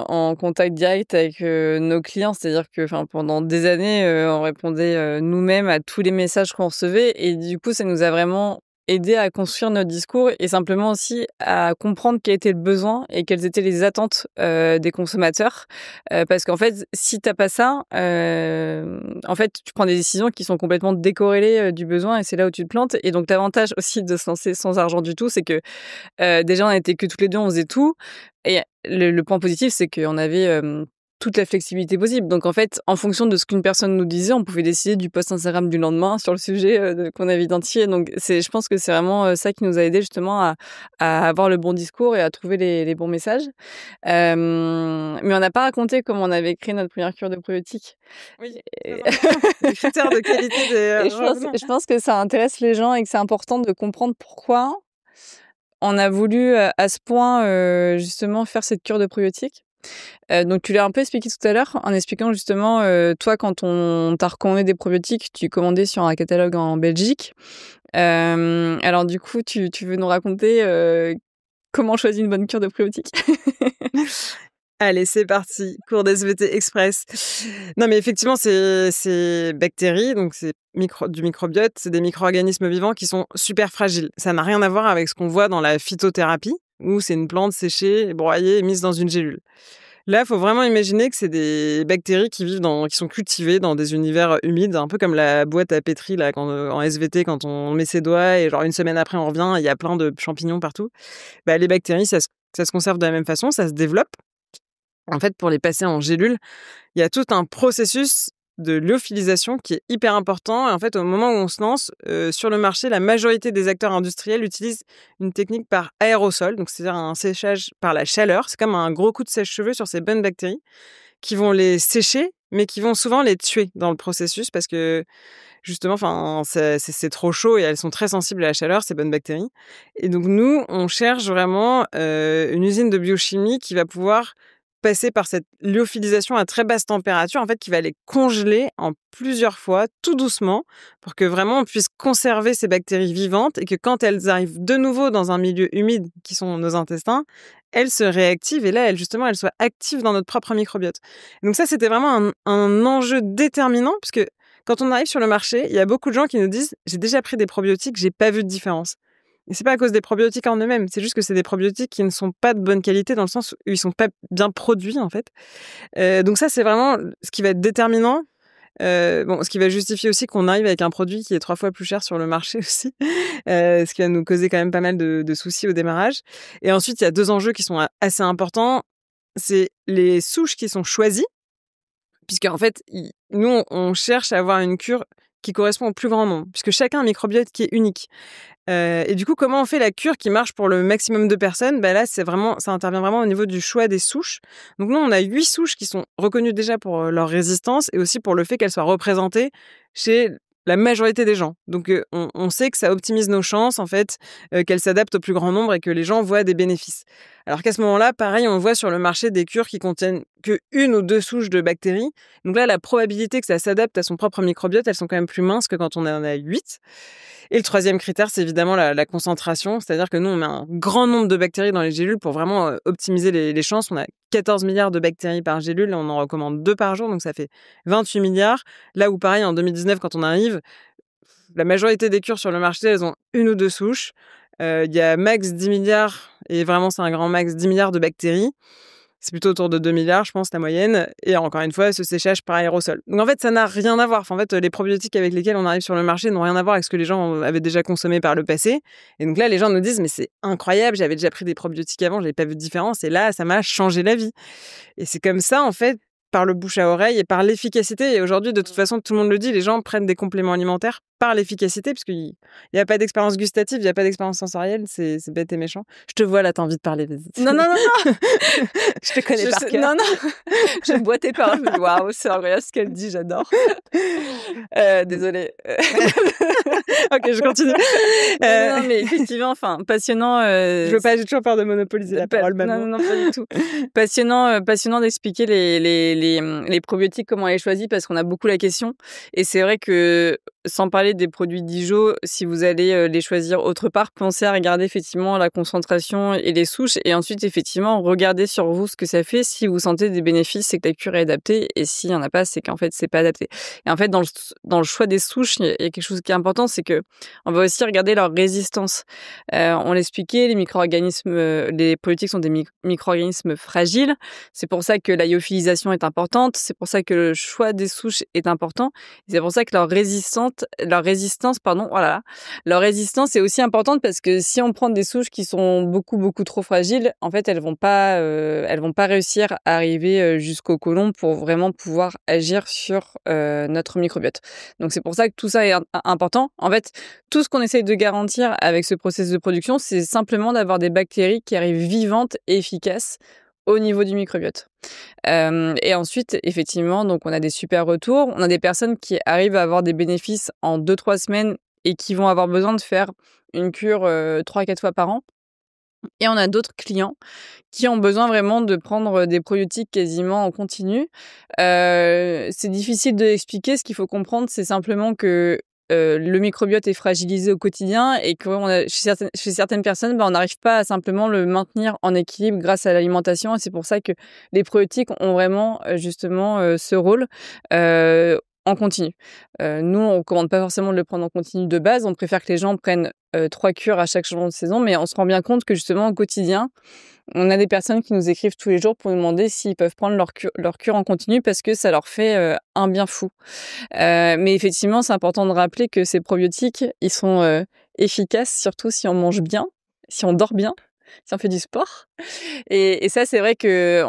en contact direct avec, nos clients. C'est-à-dire que, enfin, pendant des années, on répondait, nous-mêmes à tous les messages qu'on recevait et du coup, ça nous a vraiment aidé à construire notre discours et simplement aussi à comprendre quel était le besoin et quelles étaient les attentes, des consommateurs. Parce qu'en fait, si tu as pas ça, en fait, tu prends des décisions qui sont complètement décorrélées, du besoin et c'est là où tu te plantes et donc l'avantage aussi de se lancer sans argent du tout, c'est que déjà, on était que toutes les 2, on faisait tout et le point positif, c'est qu'on avait, toute la flexibilité possible. Donc en fait, en fonction de ce qu'une personne nous disait, on pouvait décider du post Instagram du lendemain sur le sujet, qu'on avait identifié. Donc je pense que c'est vraiment, ça qui nous a aidés justement à avoir le bon discours et à trouver les bons messages. Mais on n'a pas raconté comment on avait créé notre première cure de probiotiques
Oui, très
et
important. Les critères de qualité des
et
revenants.
je pense que ça intéresse les gens et que c'est important de comprendre pourquoi on a voulu, à ce point, justement faire cette cure de probiotiques. Donc tu l'as un peu expliqué tout à l'heure en expliquant justement, toi quand on t'a recommandé des probiotiques, tu commandais sur un catalogue en Belgique. Alors du coup, tu veux nous raconter, comment on choisit une bonne cure de probiotiques?
Allez, c'est parti, cours d'SVT express. Non, mais effectivement, c'est bactéries, donc c'est du microbiote, c'est des micro-organismes vivants qui sont super fragiles. Ça n'a rien à voir avec ce qu'on voit dans la phytothérapie, où c'est une plante séchée, broyée et mise dans une gélule. Là, il faut vraiment imaginer que c'est des bactéries qui sont cultivées dans des univers humides, un peu comme la boîte à pétri là, en SVT, quand on met ses doigts et genre une semaine après on revient, il y a plein de champignons partout. Bah, les bactéries, ça se conserve de la même façon, ça se développe. En fait, pour les passer en gélule, il y a tout un processus de lyophilisation qui est hyper important. Et en fait, au moment où on se lance, sur le marché, la majorité des acteurs industriels utilisent une technique par aérosol, donc c'est-à-dire un séchage par la chaleur. C'est comme un gros coup de sèche-cheveux sur ces bonnes bactéries qui vont les sécher, mais qui vont souvent les tuer dans le processus parce que justement, enfin, c'est trop chaud et elles sont très sensibles à la chaleur, ces bonnes bactéries. Et donc nous, on cherche vraiment une usine de biochimie qui va pouvoir passer par cette lyophilisation à très basse température, en fait, qui va les congeler en plusieurs fois, tout doucement, pour que vraiment on puisse conserver ces bactéries vivantes et que quand elles arrivent de nouveau dans un milieu humide, qui sont nos intestins, elles se réactivent et là, elles soient actives dans notre propre microbiote. Donc ça, c'était vraiment un enjeu déterminant, parce que quand on arrive sur le marché, il y a beaucoup de gens qui nous disent « J'ai déjà pris des probiotiques, j'ai pas vu de différence ». Et c'est pas à cause des probiotiques en eux-mêmes, c'est juste que c'est des probiotiques qui ne sont pas de bonne qualité dans le sens où ils sont pas bien produits, en fait. Donc ça, c'est vraiment ce qui va être déterminant. Ce qui va justifier aussi qu'on arrive avec un produit qui est 3 fois plus cher sur le marché aussi, ce qui va nous causer quand même pas mal de soucis au démarrage. Et ensuite, il y a 2 enjeux qui sont assez importants. C'est les souches qui sont choisies, puisqu'en fait, nous, on cherche à avoir une cure qui correspond au plus grand nombre, puisque chacun a un microbiote qui est unique. Et du coup, comment on fait la cure qui marche pour le maximum de personnes? Là, ça intervient vraiment au niveau du choix des souches. Donc nous, on a 8 souches qui sont reconnues déjà pour leur résistance et aussi pour le fait qu'elles soient représentées chez la majorité des gens. Donc on sait que ça optimise nos chances, en fait, qu'elles s'adaptent au plus grand nombre et que les gens voient des bénéfices. Alors qu'à ce moment-là, pareil, on voit sur le marché des cures qui contiennent que 1 ou 2 souches de bactéries. Donc là, la probabilité que ça s'adapte à son propre microbiote, elles sont quand même plus minces que quand on en a 8. Et le 3e critère, c'est évidemment la concentration. C'est-à-dire que nous, on met un grand nombre de bactéries dans les gélules pour vraiment optimiser les chances. On a 14 milliards de bactéries par gélule et on en recommande 2 par jour, donc ça fait 28 milliards. Là où, pareil, en 2019, quand on arrive, la majorité des cures sur le marché, elles ont 1 ou 2 souches. Il y a max 10 milliards, et vraiment c'est un grand max, 10 milliards de bactéries. C'est plutôt autour de 2 milliards, je pense, la moyenne. Et encore une fois, ce séchage par aérosol. Donc en fait, ça n'a rien à voir. En fait, les probiotiques avec lesquels on arrive sur le marché n'ont rien à voir avec ce que les gens avaient déjà consommé par le passé. Et donc là, les gens nous disent « Mais c'est incroyable, j'avais déjà pris des probiotiques avant, j'avais pas vu de différence. Et là, ça m'a changé la vie. » Et c'est comme ça, en fait, par le bouche à oreille et par l'efficacité. Et aujourd'hui, de toute façon, tout le monde le dit, les gens prennent des compléments alimentaires par l'efficacité, parce qu'il n'y a pas d'expérience gustative, il n'y a pas d'expérience sensorielle, c'est bête et méchant. Je te vois là, t'as envie de parler, vas-y.
Non.
Je te connais par cœur.
Non. Je bois tes paroles. Waouh, c'est incroyable ce qu'elle dit, j'adore. Désolée.
Ok, je continue.
Non, mais effectivement, passionnant.
Je veux pas, j'ai toujours peur de monopoliser la parole maintenant.
Non, pas du tout. Passionnant d'expliquer les probiotiques, comment on les choisit, parce qu'on a beaucoup la question. Et c'est vrai que, sans parler des produits Dijon, si vous allez les choisir autre part, pensez à regarder effectivement la concentration et les souches, et ensuite effectivement regardez sur vous ce que ça fait. Si vous sentez des bénéfices, c'est que la cure est adaptée, et s'il y en a pas, c'est qu'en fait c'est pas adapté. Et en fait, dans le choix des souches, il y a quelque chose qui est important, c'est que on va aussi regarder leur résistance. On l'expliquait, les micro-organismes, les probiotiques sont des micro-organismes fragiles. C'est pour ça que la lyophilisation est importante. C'est pour ça que le choix des souches est important. Et c'est pour ça que leur résistance est aussi importante, parce que si on prend des souches qui sont beaucoup, beaucoup trop fragiles, en fait, elles vont pas réussir à arriver jusqu'au côlon pour vraiment pouvoir agir sur notre microbiote. Donc, c'est pour ça que tout ça est important. En fait, tout ce qu'on essaye de garantir avec ce processus de production, c'est simplement d'avoir des bactéries qui arrivent vivantes et efficaces au niveau du microbiote. Et ensuite, effectivement, donc on a des super retours. On a des personnes qui arrivent à avoir des bénéfices en 2-3 semaines et qui vont avoir besoin de faire une cure 3-4 fois par an. Et on a d'autres clients qui ont besoin vraiment de prendre des probiotiques quasiment en continu. C'est difficile de l'expliquer. Ce qu'il faut comprendre, c'est simplement que le microbiote est fragilisé au quotidien, et que chez certaines personnes, on n'arrive pas à simplement le maintenir en équilibre grâce à l'alimentation. Et c'est pour ça que les probiotiques ont vraiment justement ce rôle en continu. Nous, on ne recommande pas forcément de le prendre en continu de base. On préfère que les gens prennent 3 cures à chaque changement de saison, mais on se rend bien compte que justement au quotidien, on a des personnes qui nous écrivent tous les jours pour nous demander s'ils peuvent prendre leur cure en continu, parce que ça leur fait un bien fou. Mais effectivement, c'est important de rappeler que ces probiotiques, ils sont efficaces, surtout si on mange bien, si on dort bien, si on fait du sport. Et ça, c'est vrai que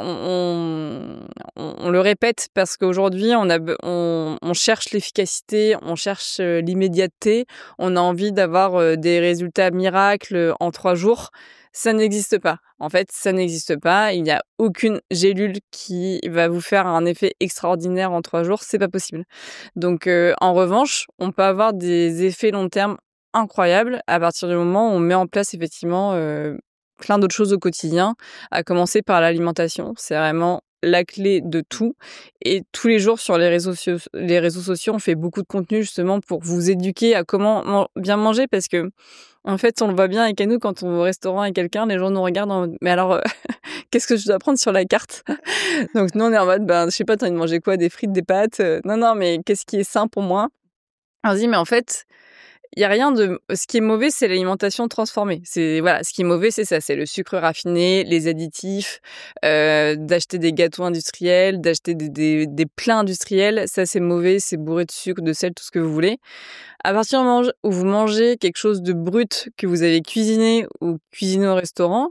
on le répète, parce qu'aujourd'hui, on cherche l'efficacité, on cherche l'immédiateté, on a envie d'avoir des résultats miracles en 3 jours. Ça n'existe pas. En fait, ça n'existe pas. Il n'y a aucune gélule qui va vous faire un effet extraordinaire en 3 jours, c'est pas possible. Donc en revanche, on peut avoir des effets long terme incroyables à partir du moment où on met en place effectivement, plein d'autres choses au quotidien, à commencer par l'alimentation. C'est vraiment la clé de tout et tous les jours sur les réseaux sociaux, on fait beaucoup de contenu justement pour vous éduquer à comment bien manger parce que en fait, on le voit bien avec nous quand on va au restaurant avec quelqu'un, les gens nous regardent en mode: «Mais alors, qu'est-ce que je dois prendre sur la carte?» Donc nous, on est en mode: «Ben, je sais pas, tu as envie de manger quoi? Des frites, des pâtes?» «Non, non, mais qu'est-ce qui est sain pour moi?» On se dit: «Mais en fait, il y a rien de ce qui est mauvais, c'est l'alimentation transformée. C'est voilà, ce qui est mauvais, c'est ça, c'est le sucre raffiné, les additifs, d'acheter des gâteaux industriels, d'acheter des plats industriels. Ça, c'est mauvais, c'est bourré de sucre, de sel, tout ce que vous voulez. À partir du moment où vous mangez quelque chose de brut que vous avez cuisiné ou cuisiné au restaurant,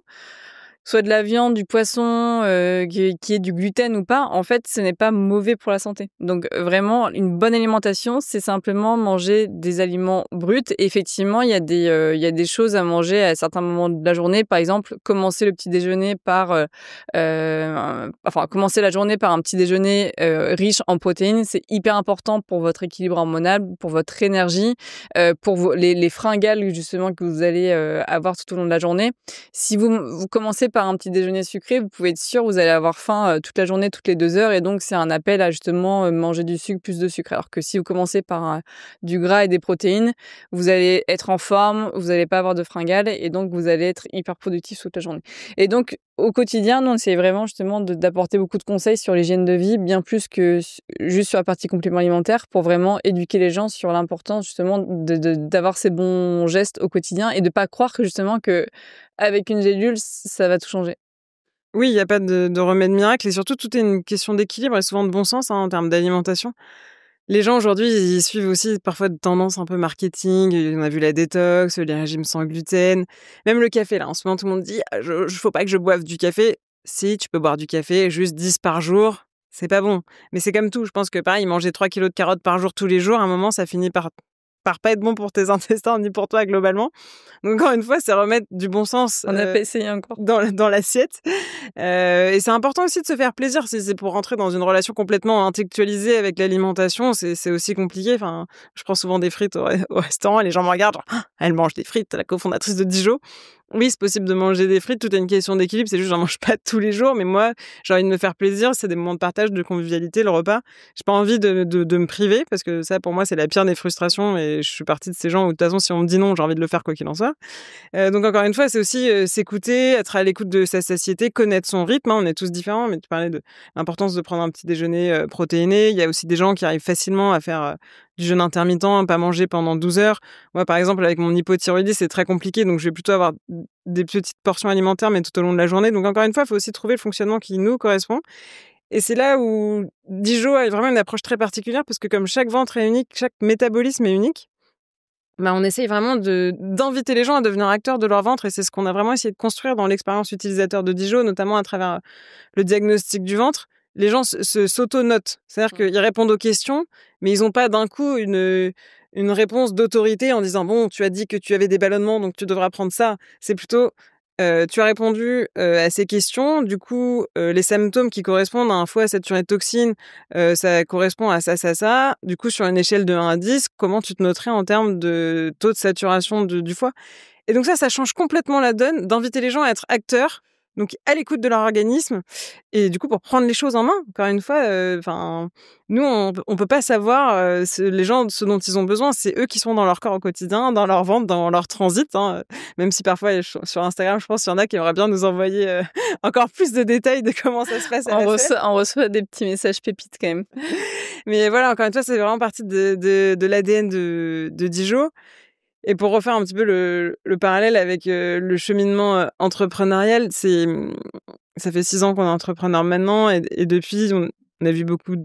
soit de la viande, du poisson, qui ait du gluten ou pas, en fait, ce n'est pas mauvais pour la santé. Donc vraiment, une bonne alimentation, c'est simplement manger des aliments bruts. Effectivement, il y a des choses à manger à certains moments de la journée. Par exemple, commencer le petit déjeuner par, commencer la journée par un petit déjeuner, riche en protéines, c'est hyper important pour votre équilibre hormonal, pour votre énergie, pour vos les fringales justement que vous allez, avoir tout au long de la journée. Si vous commencez par un petit déjeuner sucré, vous pouvez être sûr, vous allez avoir faim, toute la journée, toutes les 2 heures et donc c'est un appel à justement, manger du sucre, plus de sucre. Alors que si vous commencez par, du gras et des protéines, vous allez être en forme, vous allez pas avoir de fringales et donc vous allez être hyper productif toute la journée. Et donc au quotidien, nous, on essaie vraiment justement d'apporter beaucoup de conseils sur l'hygiène de vie, bien plus que juste sur la partie complément alimentaire, pour vraiment éduquer les gens sur l'importance justement d'avoir ces bons gestes au quotidien et de pas croire que justement que avec une gélule, ça va tout changer.
Oui, il y a pas de remède miracle et surtout tout est une question d'équilibre et souvent de bon sens, hein, en termes d'alimentation. Les gens aujourd'hui, ils suivent aussi parfois de tendances un peu marketing. On a vu la détox, les régimes sans gluten, même le café là. En ce moment, tout le monde dit: «Ah, faut pas que je boive du café». Si, tu peux boire du café, juste 10 par jour, c'est pas bon. Mais c'est comme tout, je pense que pareil, manger 3 kilos de carottes par jour tous les jours, à un moment, ça finit par pas être bon pour tes intestins ni pour toi globalement. Donc encore une fois, c'est remettre du bon sens,
On n'a pas essayé encore.
dans l'assiette. Et c'est important aussi de se faire plaisir. Si c'est pour rentrer dans une relation complètement intellectualisée avec l'alimentation, c'est aussi compliqué. Enfin, je prends souvent des frites au restaurant et les gens me regardent genre: «Ah, elle mange des frites, la cofondatrice de Dijon». Oui, c'est possible de manger des frites, tout est une question d'équilibre, c'est juste j'en mange pas tous les jours, mais moi, j'ai envie de me faire plaisir, c'est des moments de partage, de convivialité, le repas. J'ai pas envie de me priver parce que ça, pour moi, c'est la pire des frustrations et je suis partie de ces gens où de toute façon, si on me dit non, j'ai envie de le faire quoi qu'il en soit. Donc encore une fois, c'est aussi, s'écouter, être à l'écoute de sa satiété, connaître son rythme, hein. On est tous différents, mais tu parlais de l'importance de prendre un petit déjeuner, protéiné. Il y a aussi des gens qui arrivent facilement à faire, du jeûne intermittent, pas manger pendant 12 heures. Moi, par exemple, avec mon hypothyroïdie, c'est très compliqué, donc je vais plutôt avoir des petites portions alimentaires, mais tout au long de la journée. Donc encore une fois, il faut aussi trouver le fonctionnement qui nous correspond et c'est là où Dijon a vraiment une approche très particulière parce que comme chaque ventre est unique, chaque métabolisme est unique, bah, on essaye vraiment d'inviter les gens à devenir acteurs de leur ventre et c'est ce qu'on a vraiment essayé de construire dans l'expérience utilisateur de Dijon, notamment à travers le diagnostic du ventre. Les gens s'auto-notent. C'est-à-dire qu'ils répondent aux questions, mais ils ont pas d'un coup une réponse d'autorité en disant: «Bon, tu as dit que tu avais des ballonnements, donc tu devras prendre ça». C'est plutôt, tu as répondu, à ces questions, du coup, les symptômes qui correspondent à un foie saturé de toxines, ça correspond à ça, ça, ça. Du coup, sur une échelle de 1 à 10, comment tu te noterais en termes de taux de saturation du foie? Et donc ça change complètement la donne d'inviter les gens à être acteurs, donc à l'écoute de leur organisme et du coup pour prendre les choses en main. Encore une fois, enfin, nous on peut pas savoir, les gens ce dont ils ont besoin. C'est eux qui sont dans leur corps au quotidien, dans leur ventre, dans leur transit, hein, même si parfois sur Instagram, je pense qu'il y en a qui aimeraient bien nous envoyer, encore plus de détails de comment ça se passe à la selle.
On reçoit des petits messages pépites quand même.
Mais voilà, encore une fois, c'est vraiment partie de l'ADN de Dijon. Et pour refaire un petit peu le parallèle avec, le cheminement, entrepreneurial, ça fait 6 ans qu'on est entrepreneur maintenant et depuis on a vu beaucoup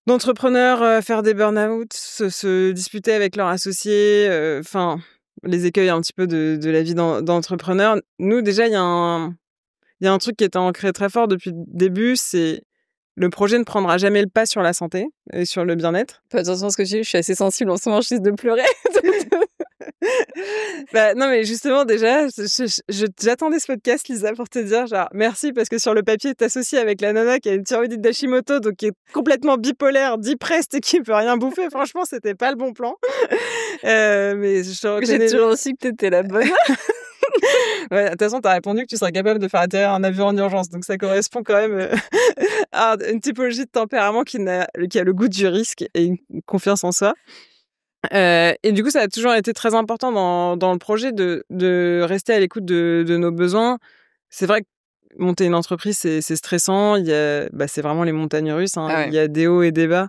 d'entrepreneurs, faire des burn-out, se disputer avec leurs associés, enfin les écueils un petit peu de la vie d'entrepreneur. Nous déjà, il y a un truc qui est ancré très fort depuis le début, c'est le projet ne prendra jamais le pas sur la santé et sur le bien-être.
Fais attention à ce que je suis assez sensible en ce moment, je risque de pleurer.
Bah, non, mais justement, déjà, j'attendais ce podcast, Lisa, pour te dire, genre, merci, parce que sur le papier, t'associes avec la nana qui a une thyroïdite d'Hashimoto, donc qui est complètement bipolaire, depressed et qui peut rien bouffer. Franchement, c'était pas le bon plan. Mais je te reconnais.
J'ai toujours su que t'étais la bonne.
Ouais, de toute façon, t'as répondu que tu serais capable de faire atterrir un avion en urgence, donc ça correspond quand même à une typologie de tempérament qui a le goût du risque et une confiance en soi. Et du coup, ça a toujours été très important dans le projet de rester à l'écoute de nos besoins. C'est vrai que monter une entreprise, c'est stressant. C'est vraiment les montagnes russes, hein.
Ah ouais.
Il y a des hauts et des bas.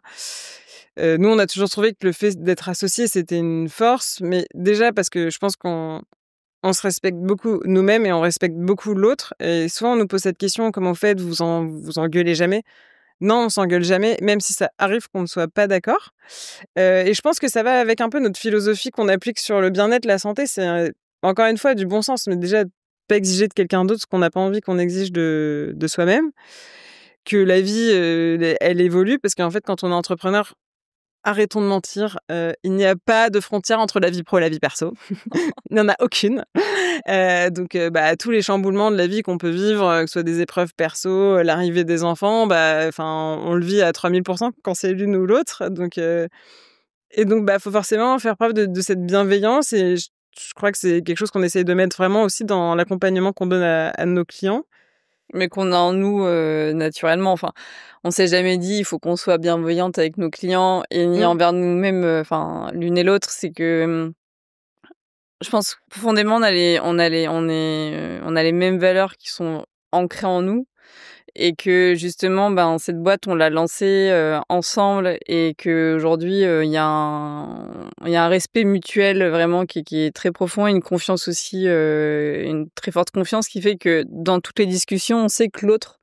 Nous, on a toujours trouvé que le fait d'être associés, c'était une force, mais déjà parce que je pense qu'on se respecte beaucoup nous-mêmes et on respecte beaucoup l'autre. Et souvent, on nous pose cette question: «Comment vous faites? Vous engueulez jamais?» Non, on s'engueule jamais, même si ça arrive qu'on ne soit pas d'accord. Et je pense que ça va avec un peu notre philosophie qu'on applique sur le bien-être, la santé. C'est, encore une fois, du bon sens, mais déjà, pas exiger de quelqu'un d'autre ce qu'on n'a pas envie qu'on exige de soi-même. Que la vie, elle évolue parce qu'en fait, quand on est entrepreneur, arrêtons de mentir, il n'y a pas de frontière entre la vie pro et la vie perso. Il n'y en a aucune. Donc, tous les chamboulements de la vie qu'on peut vivre, que ce soit des épreuves perso, l'arrivée des enfants, on le vit à 3000% quand c'est l'une ou l'autre. Donc, faut forcément faire preuve de cette bienveillance et je crois que c'est quelque chose qu'on essaye de mettre vraiment aussi dans l'accompagnement qu'on donne à nos clients.
Mais qu'on a en nous, naturellement. Enfin, on s'est jamais dit: «Il faut qu'on soit bienveillante avec nos clients et ni
Mmh.
envers nous-mêmes», l'une et l'autre. C'est que, je pense profondément on a les mêmes valeurs qui sont ancrées en nous et que justement, cette boîte, on l'a lancée, ensemble et qu'aujourd'hui, il y a un respect mutuel vraiment qui est très profond et une confiance aussi, une très forte confiance qui fait que dans toutes les discussions, on sait que l'autre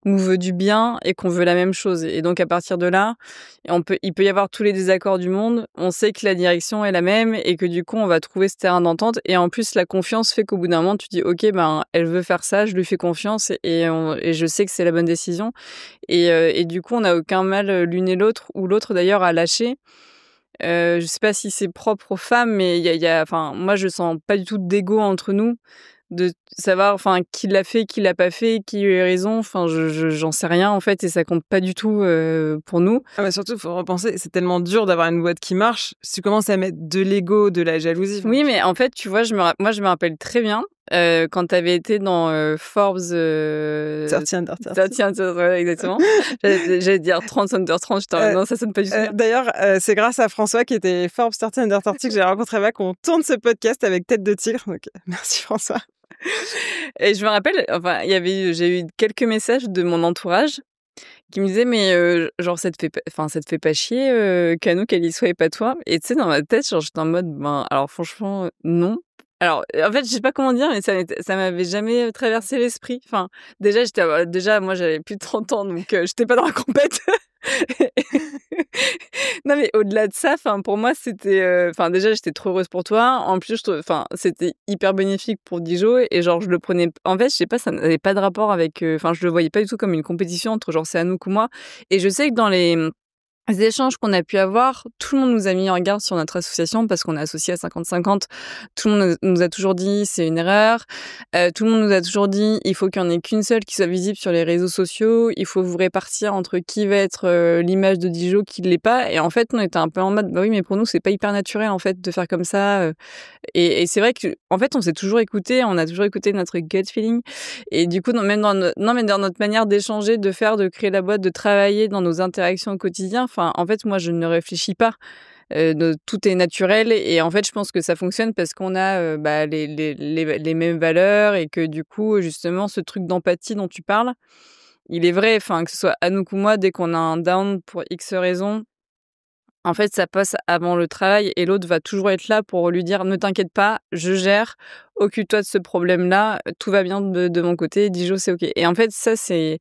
nous veut du bien et qu'on veut la même chose et donc à partir de là, il peut y avoir tous les désaccords du monde, on sait que la direction est la même et que du coup, on va trouver ce terrain d'entente et en plus, la confiance fait qu'au bout d'un moment, tu dis: «OK, elle veut faire ça, je lui fais confiance et je sais que c'est la bonne décision» et du coup, on n'a aucun mal, l'une et l'autre ou l'autre d'ailleurs à lâcher. Je sais pas si c'est propre aux femmes, mais moi, je sens pas du tout d'ego entre nous. De savoir, qui l'a fait, qui l'a pas fait, qui a eu raison, j'en sais rien, en fait et ça compte pas du tout, pour nous.
Ah surtout, faut repenser, c'est tellement dur d'avoir une boîte qui marche. Si tu commences à mettre de l'ego, de la jalousie,
Oui, mais en fait, tu vois, je me rappelle très bien, quand tu avais été dans, Forbes,
30 Under 30.
30 Under, ouais, exactement. J'allais dire 30 Under 30, j'étais en mode: «Non, ça sonne pas du tout bien».
D'ailleurs, c'est grâce à François qui était Forbes 30 Under 30 que j'ai rencontré là qu'on tourne ce podcast avec Tête de Tigre, donc merci François.
Et je me rappelle, j'ai eu quelques messages de mon entourage qui me disaient: «Mais, genre ça te fait pas chier, qu'Anouk elle y soit et pas toi?» et tu sais, dans ma tête, genre, j'étais en mode: alors franchement, non». Alors, en fait, je sais pas comment dire, mais ça m'avait jamais traversé l'esprit. Enfin, déjà moi j'avais plus de 30 ans, donc j'étais pas dans la compète. Non, mais au-delà de ça, pour moi, c'était, déjà, j'étais trop heureuse pour toi. En plus, c'était hyper bénéfique pour Dijon et genre, je le prenais en fait, je sais pas, ça n'avait pas de rapport avec, je le voyais pas du tout comme une compétition entre genre, c'est Anouk ou moi et je sais que dans les échanges qu'on a pu avoir, tout le monde nous a mis en garde sur notre association parce qu'on est associés à 50-50. Tout le monde nous a toujours dit: «C'est une erreur». Tout le monde nous a toujours dit: «Il faut qu'il y en ait qu'une seule qui soit visible sur les réseaux sociaux. Il faut vous répartir entre qui va être, l'image de Dijon, qui l'est pas» et en fait, on était un peu en mode: «Bah oui, mais pour nous, c'est pas hyper naturel, en fait, de faire comme ça», et c'est vrai qu'en fait, on s'est toujours écoutés, on a toujours écouté notre gut feeling et du coup, mais dans notre manière d'échanger, de faire, de créer la boîte, de travailler dans nos interactions au quotidien, en fait, moi, je ne réfléchis pas. Tout est naturel et en fait, je pense que ça fonctionne parce qu'on a, les mêmes valeurs et que du coup, justement, ce truc d'empathie dont tu parles, il est vrai. Que ce soit Anouk ou moi, dès qu'on a un down pour X raisons, en fait, ça passe avant le travail et l'autre va toujours être là pour lui dire: «Ne t'inquiète pas, je gère. occupe-toi de ce problème-là, tout va bien de mon côté, Dijo, c'est OK. Et en fait, ça, c'est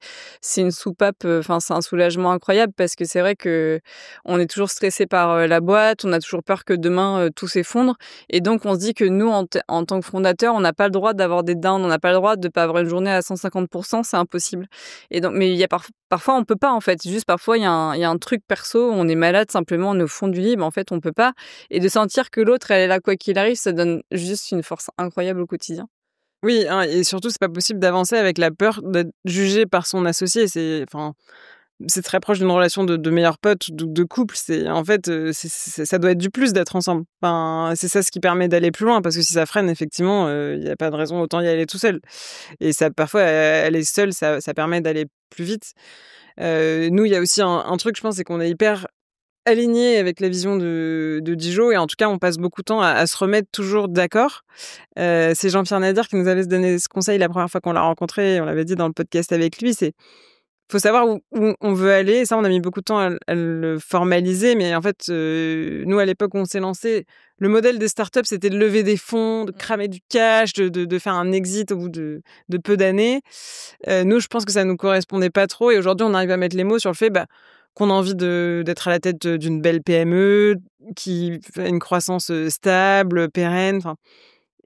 une soupape, enfin, c'est un soulagement incroyable parce que c'est vrai qu'on est toujours stressé par, la boîte, on a toujours peur que demain, tout s'effondre et donc on se dit que nous, en tant que fondateurs, on n'a pas le droit d'avoir des downs, on n'a pas le droit de pas avoir une journée à 150 c'est impossible et donc mais il y a parfois, on peut pas, en fait. Juste, parfois, il y a un truc perso, on est malade, simplement, on est au fond du lit, mais en fait, on peut pas et de sentir que l'autre, elle est là quoi qu'il arrive, ça donne juste une force incroyable au quotidien.
Oui, hein, et surtout, c'est pas possible d'avancer avec la peur d'être jugé par son associé. C'est très proche d'une relation de meilleurs potes, de couple. C'est en fait, ça doit être du plus d'être ensemble. Enfin, c'est ça ce qui permet d'aller plus loin parce que si ça freine, effectivement, il y a pas de raison, autant y aller tout seul et ça parfois, aller seul, ça permet d'aller plus vite. Nous, il y a aussi un truc, je pense, c'est qu'on est hyper alignés avec la vision de Dijo et en tout cas, on passe beaucoup de temps à se remettre toujours d'accord. C'est Jean-Pierre Nadir qui nous avait donné ce conseil la première fois qu'on l'a rencontré et on l'avait dit dans le podcast avec lui, c'est faut savoir où on veut aller et ça, on a mis beaucoup de temps à le formaliser mais en fait, nous, à l'époque où on s'est lancé, le modèle des startups, c'était de lever des fonds, de cramer du cash, de faire un exit au bout de peu d'années. Nous, je pense que ça nous correspondait pas trop et aujourd'hui, on arrive à mettre les mots sur le fait, qu'on a envie d'être à la tête d'une belle PME qui fait une croissance, stable, pérenne, enfin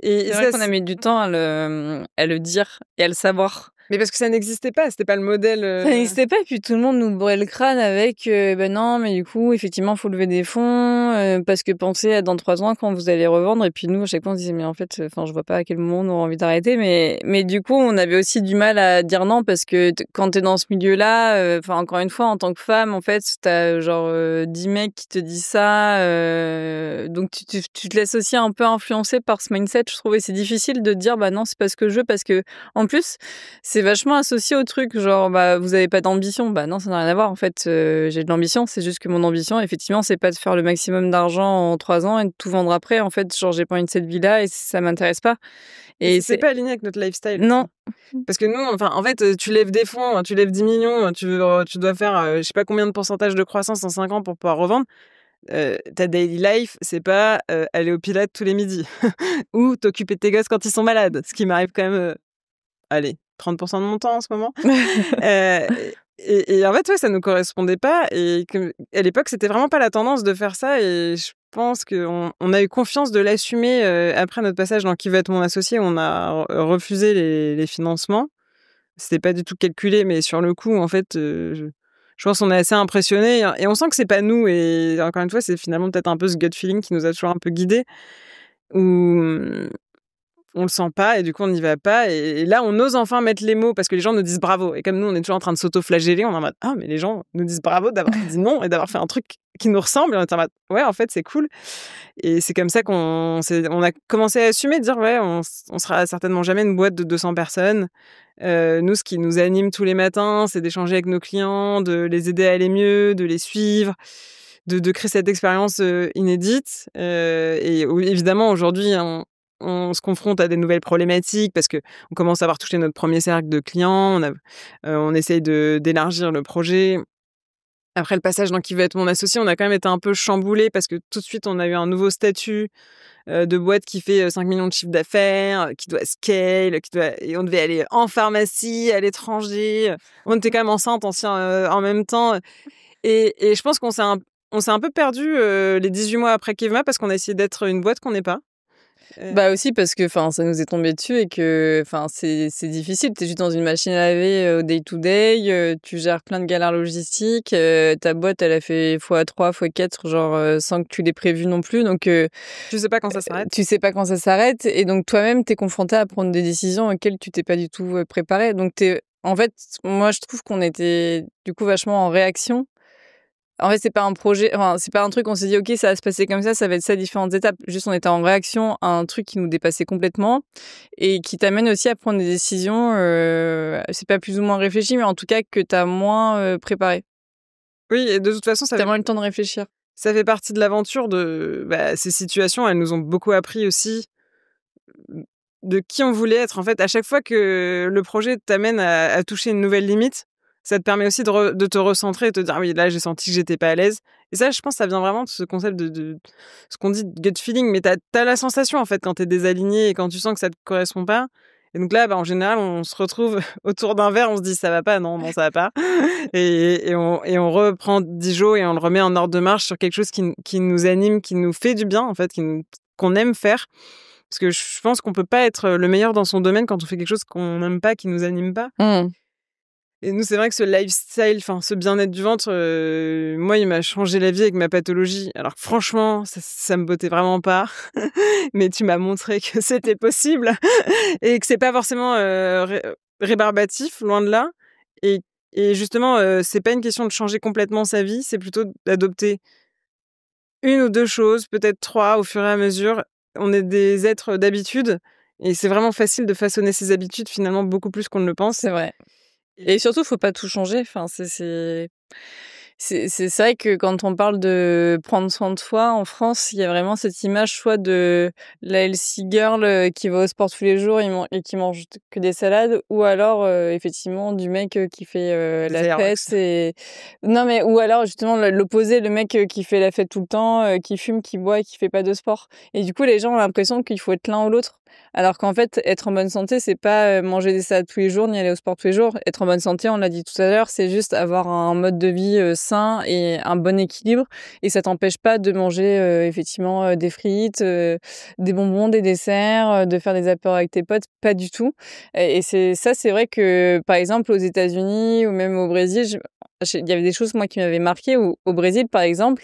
et
C'est vrai
ça
qu'on a mis du temps à le dire et à le savoir.
mais parce que ça n'existait pas, c'était pas le modèle,
Ça n'existait pas et puis tout le monde nous bourrait le crâne avec, «Bah, non, mais du coup, effectivement, faut lever des fonds, parce que pensez à dans 3 ans quand vous allez revendre» et puis nous, à chaque fois, on se disait: «Mais en fait, enfin, je vois pas à quel moment on aura envie d'arrêter» mais du coup, on avait aussi du mal à dire non parce que quand t'es dans ce milieu-là, enfin, encore une fois, en tant que femme, en fait, t'as genre, 10 mecs qui te disent ça, donc tu te laisses aussi un peu influencer par ce mindset, je trouve et c'est difficile de dire: «Bah, non, c'est pas ce que je veux» parce que en plus, c'est vachement associé au truc, genre, bah, vous avez pas d'ambition. Bah non, ça n'a rien à voir. En fait, j'ai de l'ambition. C'est juste que mon ambition, effectivement, c'est pas de faire le maximum d'argent en 3 ans et de tout vendre après. En fait, genre, j'ai pas envie de cette vie-là et ça m'intéresse pas.
et
Et
c'est
c'est
pas aligné avec notre lifestyle
non.
aussi. Parce que nous, enfin, en fait, tu lèves des fonds, tu lèves 10 millions, tu dois faire, je sais pas combien de pourcentage de croissance en 5 ans pour pouvoir revendre. Ta daily life, c'est pas, aller au Pilates tous les midis ou t'occuper de tes gosses quand ils sont malades, ce qui m'arrive quand même, allez, 30 de mon temps en ce moment. Heu et en fait, ouais, ça nous correspondait pas et que à l'époque, c'était vraiment pas la tendance de faire ça et je pense qu'on a eu confiance de l'assumer, après notre passage dans Qui veut être mon associé? On a refusé les financements. C'était pas du tout calculé, mais sur le coup, en fait, je pense qu'on est assez impressionnés et on sent que c'est pas nous et encore une fois, c'est finalement peut-être un peu ce gut feeling qui nous a toujours un peu guidés où on le sent pas et du coup, on n'y va pas et là, on ose enfin mettre les mots parce que les gens nous disent bravo et comme nous, on est toujours en train de s'auto-flageller, on est en mode: «Ah mais les gens nous disent bravo d'avoir dit non et d'avoir fait un truc qui nous ressemble» et on est en mode: «Ouais, en fait, c'est cool» et c'est comme ça on a commencé à assumer, de dire: «Ouais, on sera certainement jamais une boîte de 200 personnes». Nous, ce qui nous anime tous les matins, c'est d'échanger avec nos clients, de les aider à aller mieux, de les suivre, de créer cette expérience, inédite, et oui, évidemment, aujourd'hui, on se confronte à des nouvelles problématiques parce qu'on commence à avoir touché notre premier cercle de clients. On essaye d'élargir le projet. Après le passage dans Qui veut être mon associé, on a quand même été un peu chamboulés parce que tout de suite, on a eu un nouveau statut, de boîte qui fait, 5 millions de chiffre d'affaires, qui doit scale, et on devait aller en pharmacie, à l'étranger. On était quand même enceintes aussi, en même temps, et je pense on s'est un peu perdu les 18 mois après Kevma parce qu'on a essayé d'être une boîte qu'on n'est pas. Heu
Bah, aussi parce que, enfin, ça nous est tombé dessus et que, enfin, c'est difficile. Tu es juste dans une machine à laver, au day to day, tu gères plein de galères logistiques, ta boîte, elle a fait fois 3 fois 4 genre, sans que tu l'aies prévu non plus donc
Tu sais pas quand ça s'arrête.
tu sais pas quand ça s'arrête et donc toi-même, tu es confronté à prendre des décisions auxquelles tu t'es pas du tout, préparé donc en fait, moi, je trouve qu'on était, du coup, vachement en réaction. En fait, c'est pas un projet, enfin, c'est pas un truc, on s'est dit: «OK, ça va se passer comme ça va être ça différentes étapes». Juste, on était en réaction à un truc qui nous dépassait complètement et qui t'amène aussi à prendre des décisions, c'est pas plus ou moins réfléchi, mais en tout cas que t'as moins, préparé.
Oui et de toute façon,
Tu moins eu le temps de réfléchir.
ça fait partie de l'aventure ces situations, elles nous ont beaucoup appris aussi, de qui on voulait être. En fait, à chaque fois que le projet t'amène à toucher une nouvelle limite, ça te permet aussi de te recentrer et te dire: «Ah oui, là, j'ai senti que j'étais pas à l'aise». Et ça, je pense, ça vient vraiment de ce concept de ce qu'on dit de gut feeling, mais t'as la sensation, en fait, quand t'es désaligné et quand tu sens que ça te correspond pas. Et donc là, bah, en général, on se retrouve autour d'un verre, on se dit: «Ça va pas, non, non, ça va pas». Et on reprend Dijon et on le remet en ordre de marche sur quelque chose qui nous anime, qui nous fait du bien, en fait, qu'on aime faire. Parce que je pense qu'on peut pas être le meilleur dans son domaine quand on fait quelque chose qu'on n'aime pas, qui nous anime pas.
Mmh.
Et nous, c'est vrai que ce lifestyle, enfin, ce bien-être du ventre, moi, il m'a changé la vie avec ma pathologie. Alors franchement, ça me bottait vraiment pas, mais tu m'as montré que c'était possible et que c'est pas forcément, rébarbatif, loin de là. Et justement, c'est pas une question de changer complètement sa vie, c'est plutôt d'adopter 1 ou 2 choses, peut-être 3 au fur et à mesure. On est des êtres d'habitude et c'est vraiment facile de façonner ses habitudes, finalement, beaucoup plus qu'on ne le pense.
C'est vrai. Et
Et
surtout, faut pas tout changer. Enfin, c'est vrai que quand on parle de prendre soin de soi en France, il y a vraiment cette image soit de la healthy girl qui va au sport tous les jours et qui mange que des salades, ou alors effectivement du mec qui fait
des
la
Airwax.
fête et non mais ou alors justement l'opposé, le mec qui fait la fête tout le temps, qui fume, qui boit et qui fait pas de sport. Et du coup, les gens ont l'impression qu'il faut être l'un ou l'autre. Alors qu'en fait, être en bonne santé, c'est pas manger des salades tous les jours ni aller au sport tous les jours. Être en bonne santé, on l'a dit tout à l'heure, c'est juste avoir un mode de vie sain et un bon équilibre. Et ça t'empêche pas de manger effectivement des frites, des bonbons, des desserts, de faire des apéros avec tes potes, pas du tout. Et c'est vrai que par exemple aux États-Unis ou même au Brésil, il y avait des choses moi qui m'avaient marqué. Au Brésil, par exemple,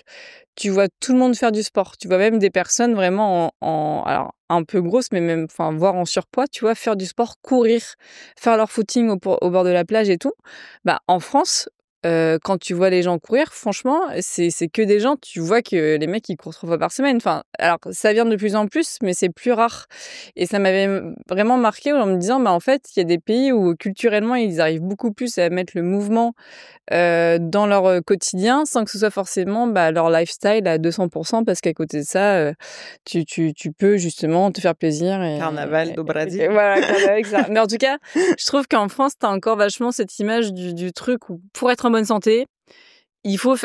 tu vois tout le monde faire du sport. Tu vois même des personnes vraiment alors un peu grosses, mais même, enfin, voire en surpoids, tu vois, faire du sport, courir, faire leur footing au bord de la plage et tout. Bah, en France, quand tu vois les gens courir, franchement, c'est que des gens, tu vois que les mecs, ils courent 3 fois par semaine. Enfin, alors ça vient de plus en plus, mais c'est plus rare. Et ça m'avait vraiment marqué en me disant, bah, en fait, il y a des pays où culturellement, ils arrivent beaucoup plus à mettre le mouvement dans leur quotidien sans que ce soit forcément, bah, leur lifestyle à 200 parce qu'à côté de ça, tu peux justement te faire plaisir
Carnaval do
et
Brasil.
voilà, carrément avec ça. Mais en tout cas, je trouve qu'en France, tu as encore vachement cette image du truc où pour être en bonne santé, il faut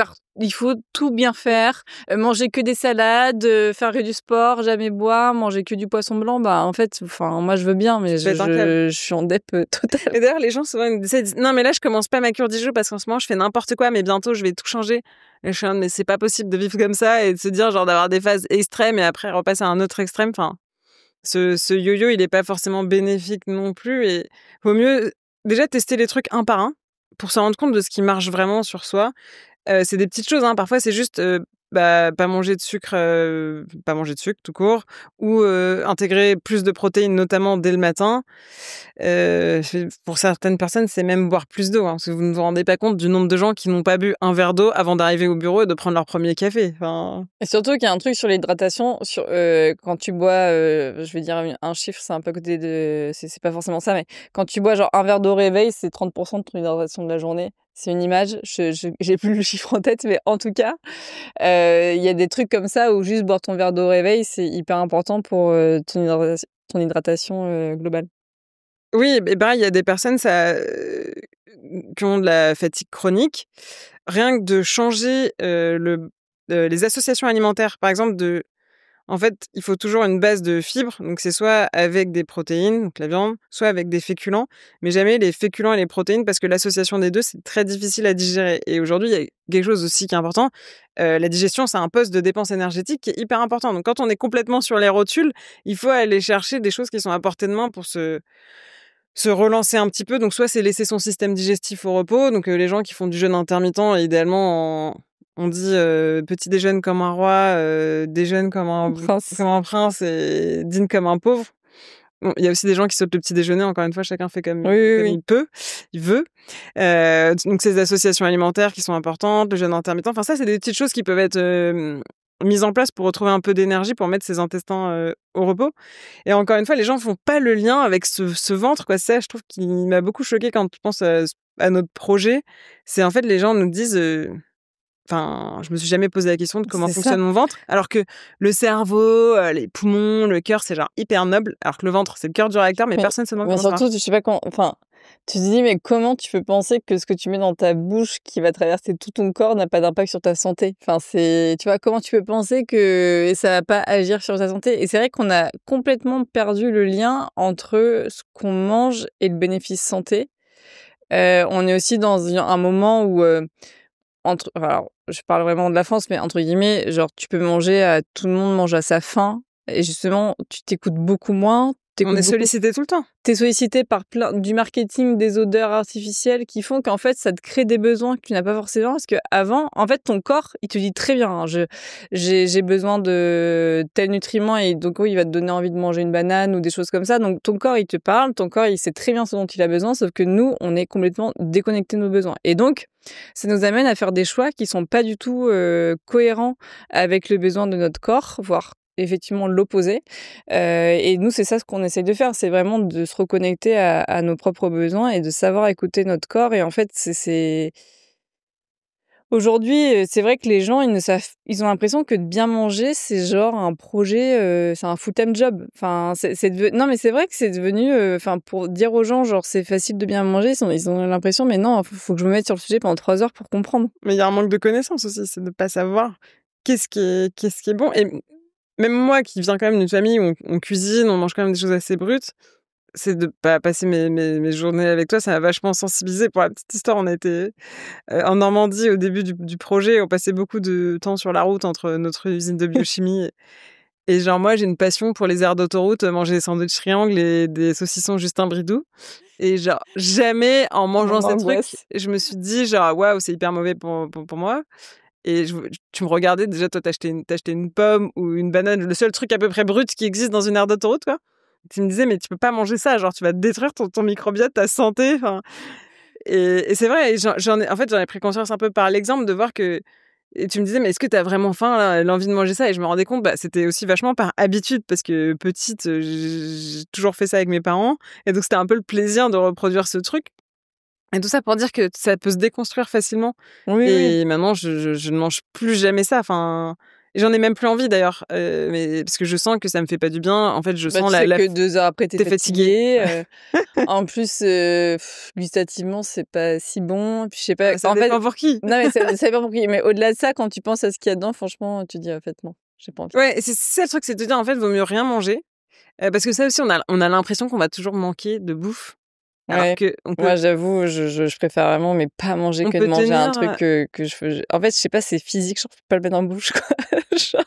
tout bien faire, manger que des salades, faire que du sport, jamais boire, manger que du poisson blanc. Bah, en fait, enfin, moi, je veux bien, mais
Tu pètes un câble.
je suis en dep totale.
Et d'ailleurs, les gens souvent ils me disent: «Non, mais là, je commence pas ma cure Dijon parce qu'en ce moment, je fais n'importe quoi, mais bientôt, je vais tout changer». Et je suis en mode: «Mais c'est pas possible de vivre comme ça et de se dire, genre, d'avoir des phases extrêmes et après repasser à un autre extrême». Enfin, ce yo-yo, il est pas forcément bénéfique non plus et vaut mieux déjà tester les trucs un par un pour se rendre compte de ce qui marche vraiment sur soi. C'est des petites choses, hein. Parfois, c'est juste, bah, pas manger de sucre tout court ou intégrer plus de protéines, notamment dès le matin. Pour certaines personnes, c'est même boire plus d'eau, hein, parce que vous ne vous rendez pas compte du nombre de gens qui n'ont pas bu un verre d'eau avant d'arriver au bureau et de prendre leur premier café. Enfin,
Et surtout qu'il y a un truc sur l'hydratation, quand tu bois, je vais dire un chiffre, c'est un peu à côté de c'est pas forcément ça, mais quand tu bois genre un verre d'eau au réveil, c'est 30 de ton hydratation de la journée. C'est une image, j'ai plus le chiffre en tête, mais en tout cas, il y a des trucs comme ça où juste boire ton verre d'eau au réveil, c'est hyper important pour, ton hydratation, globale.
oui, et ben, il y a des personnes qui ont de la fatigue chronique. Rien que de changer, les associations alimentaires, par exemple en fait, il faut toujours une base de fibres, donc c'est soit avec des protéines, donc la viande, soit avec des féculents, mais jamais les féculents et les protéines parce que l'association des 2 c'est très difficile à digérer. Et aujourd'hui, il y a quelque chose aussi qui est important, la digestion, c'est un poste de dépense énergétique qui est hyper important. Donc quand on est complètement sur les rotules, il faut aller chercher des choses qui sont à portée de main pour se relancer un petit peu. Donc soit c'est laisser son système digestif au repos, donc les gens qui font du jeûne intermittent, idéalement on dit, petit déjeune comme un roi, déjeune
Prince.
comme un prince et dîne comme un pauvre. Bon, il y a aussi des gens qui sautent le petit déjeuner, encore une fois, chacun fait
Oui, oui,
comme
oui.
il peut, il veut. Donc ces associations alimentaires qui sont importantes, le jeûne intermittent, enfin ça, c'est des petites choses qui peuvent être, mises en place pour retrouver un peu d'énergie, pour mettre ses intestins, au repos. Et encore une fois, les gens font pas le lien avec ce ventre, quoi. Ça, je trouve qui m'a beaucoup choquée quand je pense à notre projet. C'est en fait, les gens nous disent, enfin, je me suis jamais posé la question de comment
C'est ça.
fonctionne mon ventre, alors que le cerveau, les poumons, le cœur, c'est genre hyper noble, alors que le ventre, c'est le cœur du réacteur, mais
Mais
personne se demande
mais
comment ça marche.
surtout, je sais pas quand enfin, Tu te dis: «Mais comment tu peux penser que ce que tu mets dans ta bouche qui va traverser tout ton corps n'a pas d'impact sur ta santé?» Enfin, tu vois, comment tu peux penser que ça va pas agir sur ta santé? Et c'est vrai qu'on a complètement perdu le lien entre ce qu'on mange et le bénéfice santé. On est aussi dans un moment où, alors, je parle vraiment de la France, mais entre guillemets, genre, tu peux manger tout le monde mange à sa faim et justement, tu t'écoutes beaucoup moins,
On est sollicité tout le temps.
tu es sollicité par du marketing, des odeurs artificielles qui font qu'en fait, ça te crée des besoins que tu n'as pas forcément. Parce qu'avant, en fait, ton corps, il te dit très bien, hein, j'ai besoin de tel nutriment et donc, oui, il va te donner envie de manger une banane ou des choses comme ça. Donc, ton corps, il te parle, ton corps, il sait très bien ce dont il a besoin, sauf que nous, on est complètement déconnectés de nos besoins. Et donc, ça nous amène à faire des choix qui sont pas du tout cohérents avec le besoin de notre corps, voire effectivement l'opposé. Et nous, c'est ça ce qu'on essaye de faire, c'est vraiment de se reconnecter à nos propres besoins et de savoir écouter notre corps. Et en fait, c'est aujourd'hui, c'est vrai que les gens, ils ont l'impression que de bien manger, c'est genre un projet, c'est un full-time job. Enfin, non, mais c'est vrai que c'est devenu, enfin, pour dire aux gens, genre, c'est facile de bien manger, ils ont l'impression, mais non, faut que je me mette sur le sujet pendant 3 heures pour comprendre.
Mais il y a un manque de connaissances aussi, c'est de pas savoir qu'est-ce qui est bon. Et même moi qui viens quand même d'une famille où on cuisine, on mange quand même des choses assez brutes, c'est de pas passer mes journées avec toi, ça m'a vachement sensibilisée. Pour la petite histoire, on a été, en Normandie au début du projet, on passait beaucoup de temps sur la route entre notre usine de biochimie et genre moi, j'ai une passion pour les aires d'autoroute, manger des sandwichs triangles et des saucissons Justin Bridou et genre jamais en mangeant ces trucs, je me suis dit genre: «Waouh, c'est hyper mauvais pour moi». Et tu me regardais déjà, toi, t'achetais une pomme ou une banane, le seul truc à peu près brut qui existe dans une aire d'autoroute, quoi. Tu me disais: «Mais tu peux pas manger ça, genre tu vas te détruire ton microbiote, ta santé», enfin et c'est vrai et j'en ai pris conscience un peu par l'exemple de voir que et tu me disais: «Mais est-ce que tu as vraiment faim là, l'envie de manger ça?» Et je me rendais compte, bah, c'était aussi vachement par habitude parce que petite, j'ai toujours fait ça avec mes parents et donc c'était un peu le plaisir de reproduire ce truc. Et tout ça pour dire que ça peut se déconstruire facilement.
Oui, oui.
Et maintenant, je ne mange plus jamais ça. Enfin, j'en ai même plus envie d'ailleurs, mais parce que je sens que ça me fait pas du bien. En fait, je
Bah,
sens
tu sais que 2 heures après, tu es
tu fatiguée.
fatigué, en plus, gustativement, c'est pas si bon. Puis je sais pas,
Ça
en fait
dépend pour qui.
non, mais ça dépend pour qui. Mais au-delà de ça, quand tu penses à ce qu'il y a dedans, franchement, tu dis: «En fait, non, j'ai pas envie».
Ouais, et c'est ça le truc, c'est de te dire, en fait, vaut mieux rien manger, parce que ça aussi, on a l'impression qu'on va toujours manquer de bouffe, alors
Ouais,
qu'on peut
moi j'avoue, je préfère vraiment, mais pas manger
on
que de
peut
manger un
tenir,
truc que en fait, je sais pas, c'est physique, je peux pas le mettre en bouche, quoi. Genre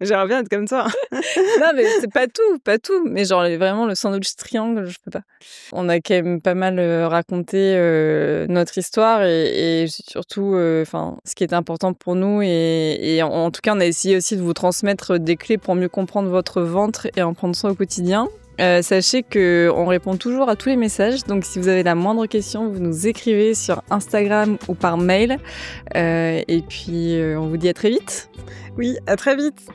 j'aimerais bien être comme toi.
non, mais c'est pas tout, mais genre vraiment le sandwich triangle, je peux pas. On a quand même pas mal, raconté, notre histoire et surtout, enfin, ce qui était important pour nous et en tout cas, on a essayé aussi de vous transmettre des clés pour mieux comprendre votre ventre et en prendre soin au quotidien. Sachez qu'on répond toujours à tous les messages, donc si vous avez la moindre question, vous nous écrivez sur Instagram ou par mail. Et puis, on vous dit à très vite.
Oui, à très vite.